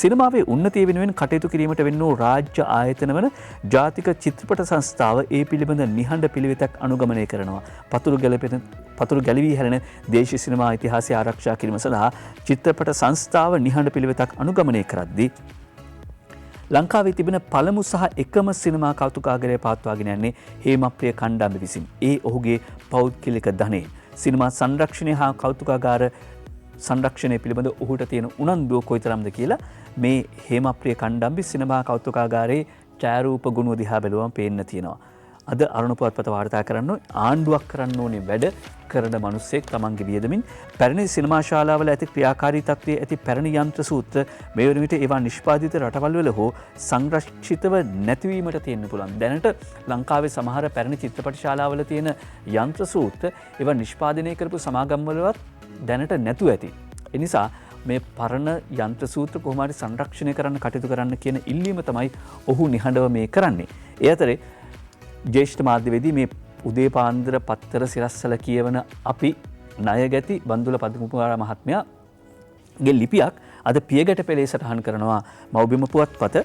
සිනමාවේ උන්නතිය වෙනුවෙන් කටයුතු කිරීමට වෙන්න වූ රාජ්‍ය ආයතන වන ජාතික චිත්‍රපට සංස්ථාව ඒ පිළිබඳ නිහඬ පිළිවෙතක් අනුගමනය කරනවා. පතුරු ගැලවී හැලෙන දේශීය සිනමා ඉතිහාසය ආරක්ෂා කිරීම සඳහා චිත්‍රපට සංස්ථාව නිහඬ පිළිවෙතක් අනුගමනය කරද්දී ලංකාවේ තිබෙන පළමු සහ එකම සිනමා කෞතුකාගාරය පවත්වාගෙන යන්නේ හේමප්‍රිය කණ්ඩායම විසින්. ඒ ඔහුගේ පෞද්ගලික ධනයෙන්. සිනමා සංරක්ෂණය හා කෞතුකාගාර සංරක්ෂණය පිළිබඳ ඔහුට තියෙන උනන්දුව කොයිතරම්ද කියලා මේ හේමප්‍රිය කණ්ඩායම සිනමා කෞතුකාගාරයේ ඡායාරූප ගුණ දිහා බැලුවම පේන්න තියෙනවා. අද අරුණ පුවත්පත වාර්තා කරන්න ආණ්ඩුවක් කරන්න ඕනේ වැඩ කරන මිනිස්සෙක් තමන්ගේ වියදමින් පැරණි සිනමා ශාලාවල ඇති ක්‍රියාකාරී තත්ත්වයේ ඇති පැරණි යන්ත්‍ර සූත්‍ර මේ වන විට ඒවා නිෂ්පාදිත රටවල් වල හෝ සංරක්ෂිතව නැතිවීමට තියෙන්න පුළුවන්. දැනට ලංකාවේ සමහර පැරණි චිත්‍රපට ශාලාවල තියෙන යන්ත්‍ර සූත්‍ර ඒවා නිෂ්පාදනය කරපු සමාගම් වලවත් දැනට නැතුව ඇති. ඒ නිසා මේ පරණ යන්ත්‍ර සූත්‍ර කොහොම හරි සංරක්ෂණය කරන්න කටයුතු කරන්න කියන ඉල්ලීම තමයි ඔහු නිහඬව මේ කරන්නේ. ඒ අතරේ ජ්‍යෙෂ්ඨ මාධ්‍යවේදී මේ උදේ පාන්දර පත්තර සිරස්සල කියවන අපි ණයගැති බන්දුල පද්මකුමාර මහත්මයාගේ ලිපියක් අද පියගැට පෙළේ සටහන් කරනවා මව්බිම පුවත්පත.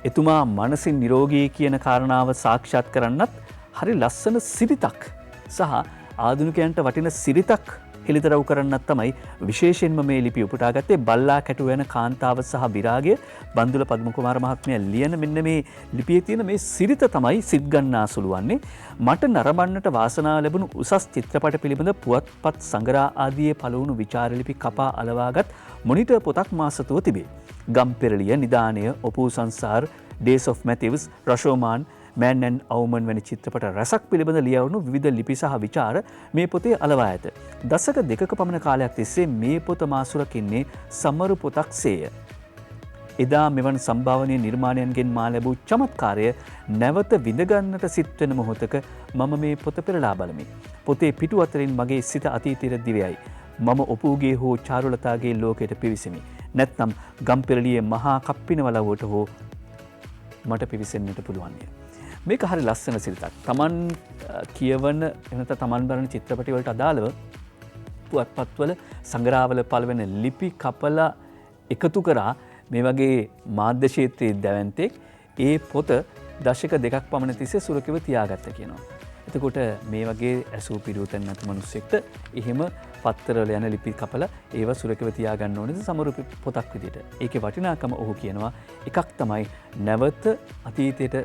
එතුමා මනසින් නිරෝගී කියන කාරණාව සාක්ෂාත් කරන්නත් හරි ලස්සන සිරිතක් සහ ආධුනිකයන්ට වටින සිරිතක් හෙළිදරව් කරන්නත් තමයි විශේෂයෙන්ම මේ ලිපිය උපුටා ගත්තේ. බල්ලා කැටුව යන කාන්තාව සහ විරාගය බන්දුල පද්මකුමාර මහත්මයා ලියන මෙන්න මේ ලිපියේ තියෙන මේ සිරිත තමයි සිත් ගන්නාසුළු වන්නේ. මට නරඹන්නට වාසනාව ලැබුණු උසස් චිත්‍රපට පිළිබඳ පුවත්පත් සංග්‍රහ ආදියේ පළවුණු විචාර ලිපි කපා අලවාගත් මොනිටර් පොතක් මාසතුව තිබේ. ගම්පෙරළිය, නිදානය, ඔපූ සංසාර, Days of Matthews, රෂෝමාන්, Man and Woman වැනි චිත්‍රපට රසක් පිළිබඳ ලියවුණු විවිධ ලිපි සහ විචාර මේ පොතේ අලවා ඇත. දශක දෙකක පමණ කාලයක් තිස්සේ මේ පොත මාසුරකින්නේ සමරු පොතක් සේය. එදා මෙවන් සම්භාවනීය නිර්මාණයන්ගෙන් මා ලැබූ චමත්කාරය නැවත විඳගන්නට සිත්වෙන මොහොතක මම මේ පොත පෙරලා බලමි. පොතේ පිටු අතරින් මගේ සිත අතීතයට දිවයයි. මම ඔපූගේ හෝ චාරුලතාගේ ලෝකයට පිවිසෙමි. නැත්නම් ගම්පෙරළියේ මහා කප්පිනවලවට හෝ මට පිවිසෙන්නට පුළුවන්ය. මේක හරි ලස්සන සිරිතක්. තමන් කියවන එනත තමන් බලන චිත්‍රපටි වලට අදාළව පුවත්පත්වල සංග්‍රහවල පළවෙන ලිපි කපලා එකතු කරා මේ වගේ මාධ්‍ය ක්ෂේත්‍රයේ දැවැන්තෙක් ඒ පොත දශක දෙකක් පමණ තිස්සේ සුරකිව තියාගත්ත කියනවා. එතකොට මේ වගේ ඇසූ පිරූතන් නැති මිනිස්සෙක්ට එහෙම පත්තරවල යන ලිපි කපලා ඒව සුරකිව තියාගන්න ඕනේද සමරු පොතක් විදිහට. ඒකේ වටිනාකම ඔහු කියනවා එකක් තමයි නැවත අතීතයට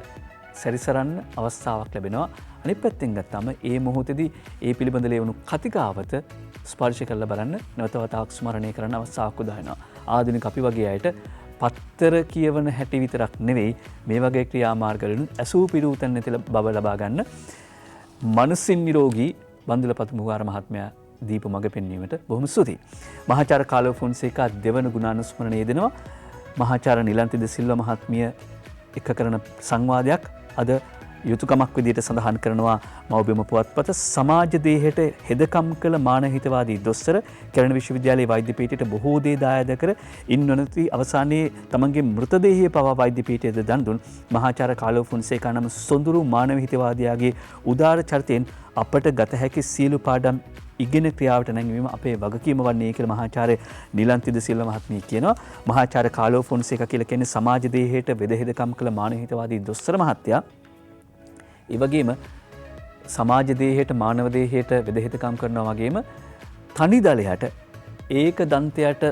සැරිසරන්න අවස්ථාවක් ලැබෙනවා. අනිත් පැත්තෙන් ගත්තාම ඒ මොහොතේදී ඒ පිළිබඳ ලියවුණු කතිකාවත ස්පර්ශ කරලා බලන්න නැවත වතාවක් ස්මරණය කරන්න අවස්ථාවක් උදා වෙනවා. ආධුනික අපි වගේ අයට පත්තර කියවන හැටි විතරක් නෙවෙයි මේ වගේ ක්‍රියාමාර්ගවලින් ඇසූ පිරූතන් නැති බව ලබා ගන්න මනසින් නිරෝගී බන්දුල පද්මකුමාර මහත්මයා දීප මඟ පෙන්වීමට බොහොම ස්තුතියි. මහාචාර්ය කාලෝ ෆොන්සේකා දෙවන ගුණානුස්මරණය දෙනවා. මහාචාර්ය නිලන්ති ද සිල්වා මහත්මිය එක කරන සංවාදයක් අද යුතුයකමක් විදිහට සඳහන් කරනවා මව්බිම පුවත්පත. සමාජ දේහයට හෙදකම් කළ මානහිතවාදී දොස්තර කෙරණ විශ්වවිද්‍යාලයේ වෛද්‍ය පීඨයට බොහෝ දේ දායාද කර ඉන්නොනති අවසානයේ තමන්ගේ මෘතදේහය පවා වෛද්‍ය පීඨයට දන් දුන් මහාචාර්ය කාලෝ ෆොන්සේකා නම් සොඳුරු මානවහිතවාදියාගේ උදාර චරිතයෙන් අපට ගත හැකි සියලු පාඩම් ඉගෙන ක්‍රියාවට නැංවීම අපේ වගකීම වන්නේ කියලා මහාචාර්ය නිලන්ති ද සිල්වා මහත්මිය කියනවා. මහාචාර්ය කාලෝ ෆොන්සේකා කියලා කියන්නේ සමාජ දේහයට වෙදහෙදකම් කළ මානවහිතවාදී දොස්තර මහත්තයා. ඒ වගේම සමාජ දේහයට මානව දේහයට වෙදහෙදකම් කරනවා වගේම තනි දලයට ඒක දන්තයට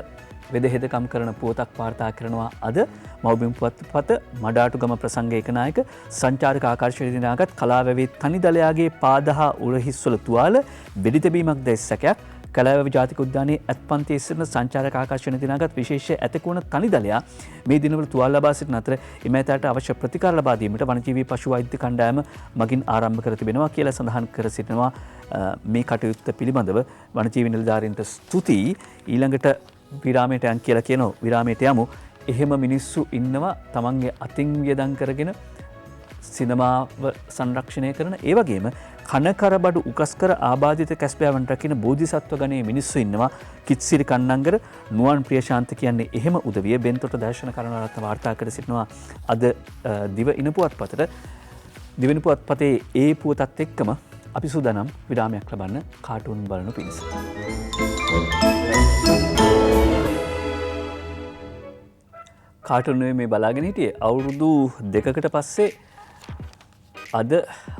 වෙදහෙදකම් කරන පුවතක් වාර්තා කරනවා අද මව්බිම් පුවත්පත මඩාටුගම ප්‍රසංග ඒකනායක සංචාරක ආකර්ෂණය දිනාගත් කලාවැවේ තනි දලයාගේ පාදහා උරහිස්වල තුවාල වෙඩි තැබීමක් දැස්සකයක් කලාවැව ජාතික උද්‍යානයේ ඇත්පන්තියේ සිටින සංචාරක ආකර්ෂණය දිනාගත් විශේෂ ඇතකුණ තනි දලයා මේ දිනවල තුවාල ලබා සිටින අතර එමෙතට අවශ්‍ය ප්‍රතිකාර ලබා දීමට වනජීවී පශු වෛද්‍ය කණ්ඩායම මගින් ආරම්භ කර තිබෙනවා කියලා සඳහන් කර සිටිනවා. මේ කටයුත්ත පිළිබඳව වනජීවී නිලධාරීන්ට ස්තුතියි. ඊළඟට විරාමයට යන් කියලා කියනවා. විරාමයට යමු. එහෙම මිනිස්සු ඉන්නවා තමන්ගේ අතින් වියදම් කරගෙන සිනමාව සංරක්ෂණය කරන ඒ වගේම කනකරබඩු උකස්කර ආබාධිත කැස්බෑවන් රකින්න බෝධිසත්ව ගණයේ මිනිස්සු ඉන්නවා. කිත්සිරි කන්නංගර නුවන් ප්‍රියශාන්ත කියන්නේ එහෙම උදවිය බෙන්තොට දර්ශන කරනරත්න වාර්තා කර සිටිනවා අද දිව ඉන පුවත්පතට. දිවෙන පුවත්පතේ ඒ පුවතත් එක්කම අපි සූදානම් විරාමයක් ලබන්න කාටුන් බලනු පිණිස. කාටුන් මේ බලාගෙන හිටියේ අවුරුදු 2කට පස්සේ අද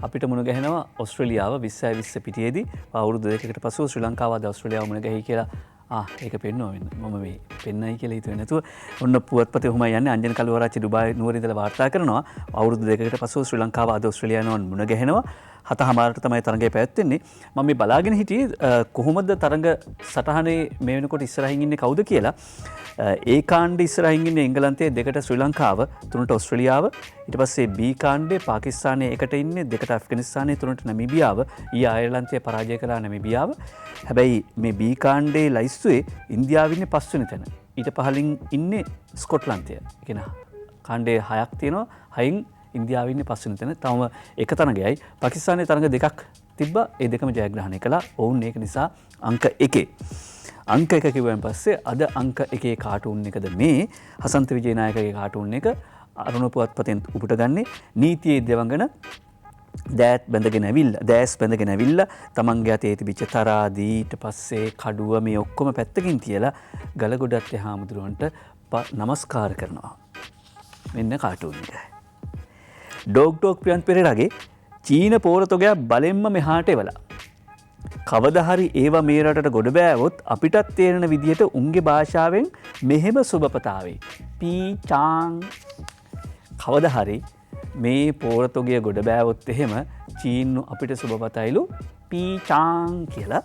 අපිට මුණ ගැහෙනවා ඔස්ට්‍රේලියාව 2020 පිටියේදී. අවුරුදු 2කට පසුව ශ්‍රී ලංකාව අද ඔස්ට්‍රේලියාව මුණ ගැහි කියලා ඒක පෙන්නවා වෙන. මම මේ පෙන්නයි කියලා හිතුවේ නැතුව ඔන්න පුවත්පතේ ඔහොමයි යන්නේ. අංජන කළුවරච්චි ඩුබායි නුවර ඉඳලා වාර්තා කරනවා. අවුරුදු 2කට පසුව ශ්‍රී ලංකාව අද ඔස්ට්‍රේලියාව මුණ ගැහෙනවා. 7:00ට තමයි තරඟය පැවැත්වෙන්නේ. මම මේ බලාගෙන හිටියේ කොහොමද තරඟ සටහනේ මේ වෙනකොට ඉස්සරහින් ඉන්නේ කවුද කියලා. ඒ කාණ්ඩේ ඉස්සරහින් ඉන්නේ එංගලන්තයේ 2ට ශ්‍රී ලංකාව 3ට ඕස්ට්‍රේලියාව ඊට පස්සේ B කාණ්ඩේ පාකිස්තානයේ 1ට ඉන්නේ 2ට ඇෆ්ගනිස්තානයේ 3ට නමීබියාව ඊ අයර්ලන්තය පරාජය කළා නමීබියාව. හැබැයි මේ B කාණ්ඩේ ලයිස්තුවේ ඉන්දියාව ඉන්නේ 5 වෙනි තැන. ඊට පහලින් ඉන්නේ ස්කොට්ලන්තය. ඒ කියන්නේ කාණ්ඩේ 6ක් තියෙනවා. 6න් ඉන්දියාව ඉන්නේ 5 වෙනි තැන. තවම එක තරඟයයි. පාකිස්තානයේ තරඟ දෙකක් තිබ්බා. ඒ දෙකම ජයග්‍රහණය කළා. ඔවුන් ඒක නිසා අංක 1. අංක 1 කිව්වන් පස්සේ අද අංක 1 කාටුන් එකද මේ හසන්ත විජේනායකගේ කාටුන් එක අරුණ පුවත්පතෙන් උපුට ගන්නේ නීතියේ දෙවඟන දෑස් බැඳගෙන ඇවිල්ලා තමන්ගේ අතේ තිබිච්ච තරාදී ඊට පස්සේ කඩුව මේ ඔක්කොම පැත්තකින් තියලා ගලගොඩත් හාමුදුරුවන්ට නමස්කාර කරනවා. මෙන්න කාටුන් එක. ඩොග් ප්‍රියන්ත් පෙරේරාගේ චීන පෝරතොගයක් බලෙන්ම මෙහාට එවලා. කවදා හරි ඒවා මේ රටට ගොඩ බෑවොත් අපිටත් තේරෙන විදිහට උන්ගේ භාෂාවෙන් මෙහෙම සුබපතාවේ. පීචාං. කවදා හරි මේ පෝරතොගය ගොඩ බෑවොත් එහෙම චීන්නු අපිට සුබපතයිලු පීචාං කියලා.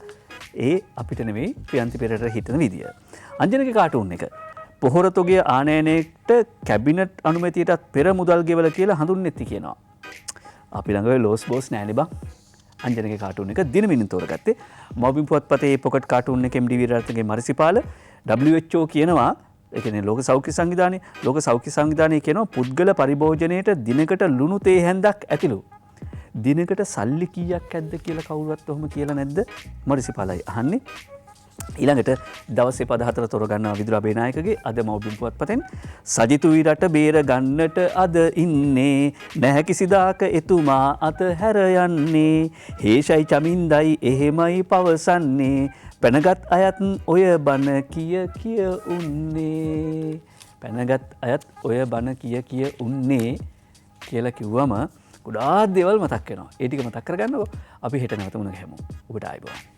ඒ අපිට නෙවෙයි ප්‍රියන්ති පෙරේරා හිතන විදිය. අංජනගේ කාටුන් එක. පොහොරතොගය ආනයනයට කැබිනට් අනුමැතියටත් පෙර මුදල් ගෙවල කියලා හඳුන්නෙත්ති කියනවා. අපි ළඟ ඔය ලෝස් බෝස් නෑනේ බං. අංජනගේ කාටුන් එක දිනමිනින් තෝරගත්තේ. මොබින් පුවත්පතේ පොකට් කාටුන් එක MD විරාජ්ගේ මරිසිපාල WHO කියනවා ඒ කියන්නේ ලෝක සෞඛ්‍ය සංවිධානය කියනවා පුද්ගල පරිභෝජනයේට දිනකට ලුණු තේ හැන්දක් ඇතිලු. දිනකට සල්ලි කීයක් ඇද්ද කියලා කවුරුවත් ඔහොම කියලා නැද්ද? මරිසිපාලයි අහන්නේ. ඊළඟට දවසේ පද 4 තෝරගන්නවා විදුර අබේනායකගේ අද මෞබිම් පුවත්පතෙන් සජිතුයි රට බේර ගන්නට අද ඉන්නේ නැහැ කිසිදාක එතුමා අත හැර යන්නේ හේෂයි චමින්දයි එහෙමයි පවසන්නේ පැනගත් අයත් ඔය බන කිය උන්නේ පැනගත් අයත් ඔය බන කිය උන්නේ කියලා කිව්වම ගොඩාක් දේවල් මතක් වෙනවා. ඒ ටික මතක් කරගන්නකො අපි හෙට නැවත මුණ ගැහෙමු. ඔබට ආයුබෝවන්.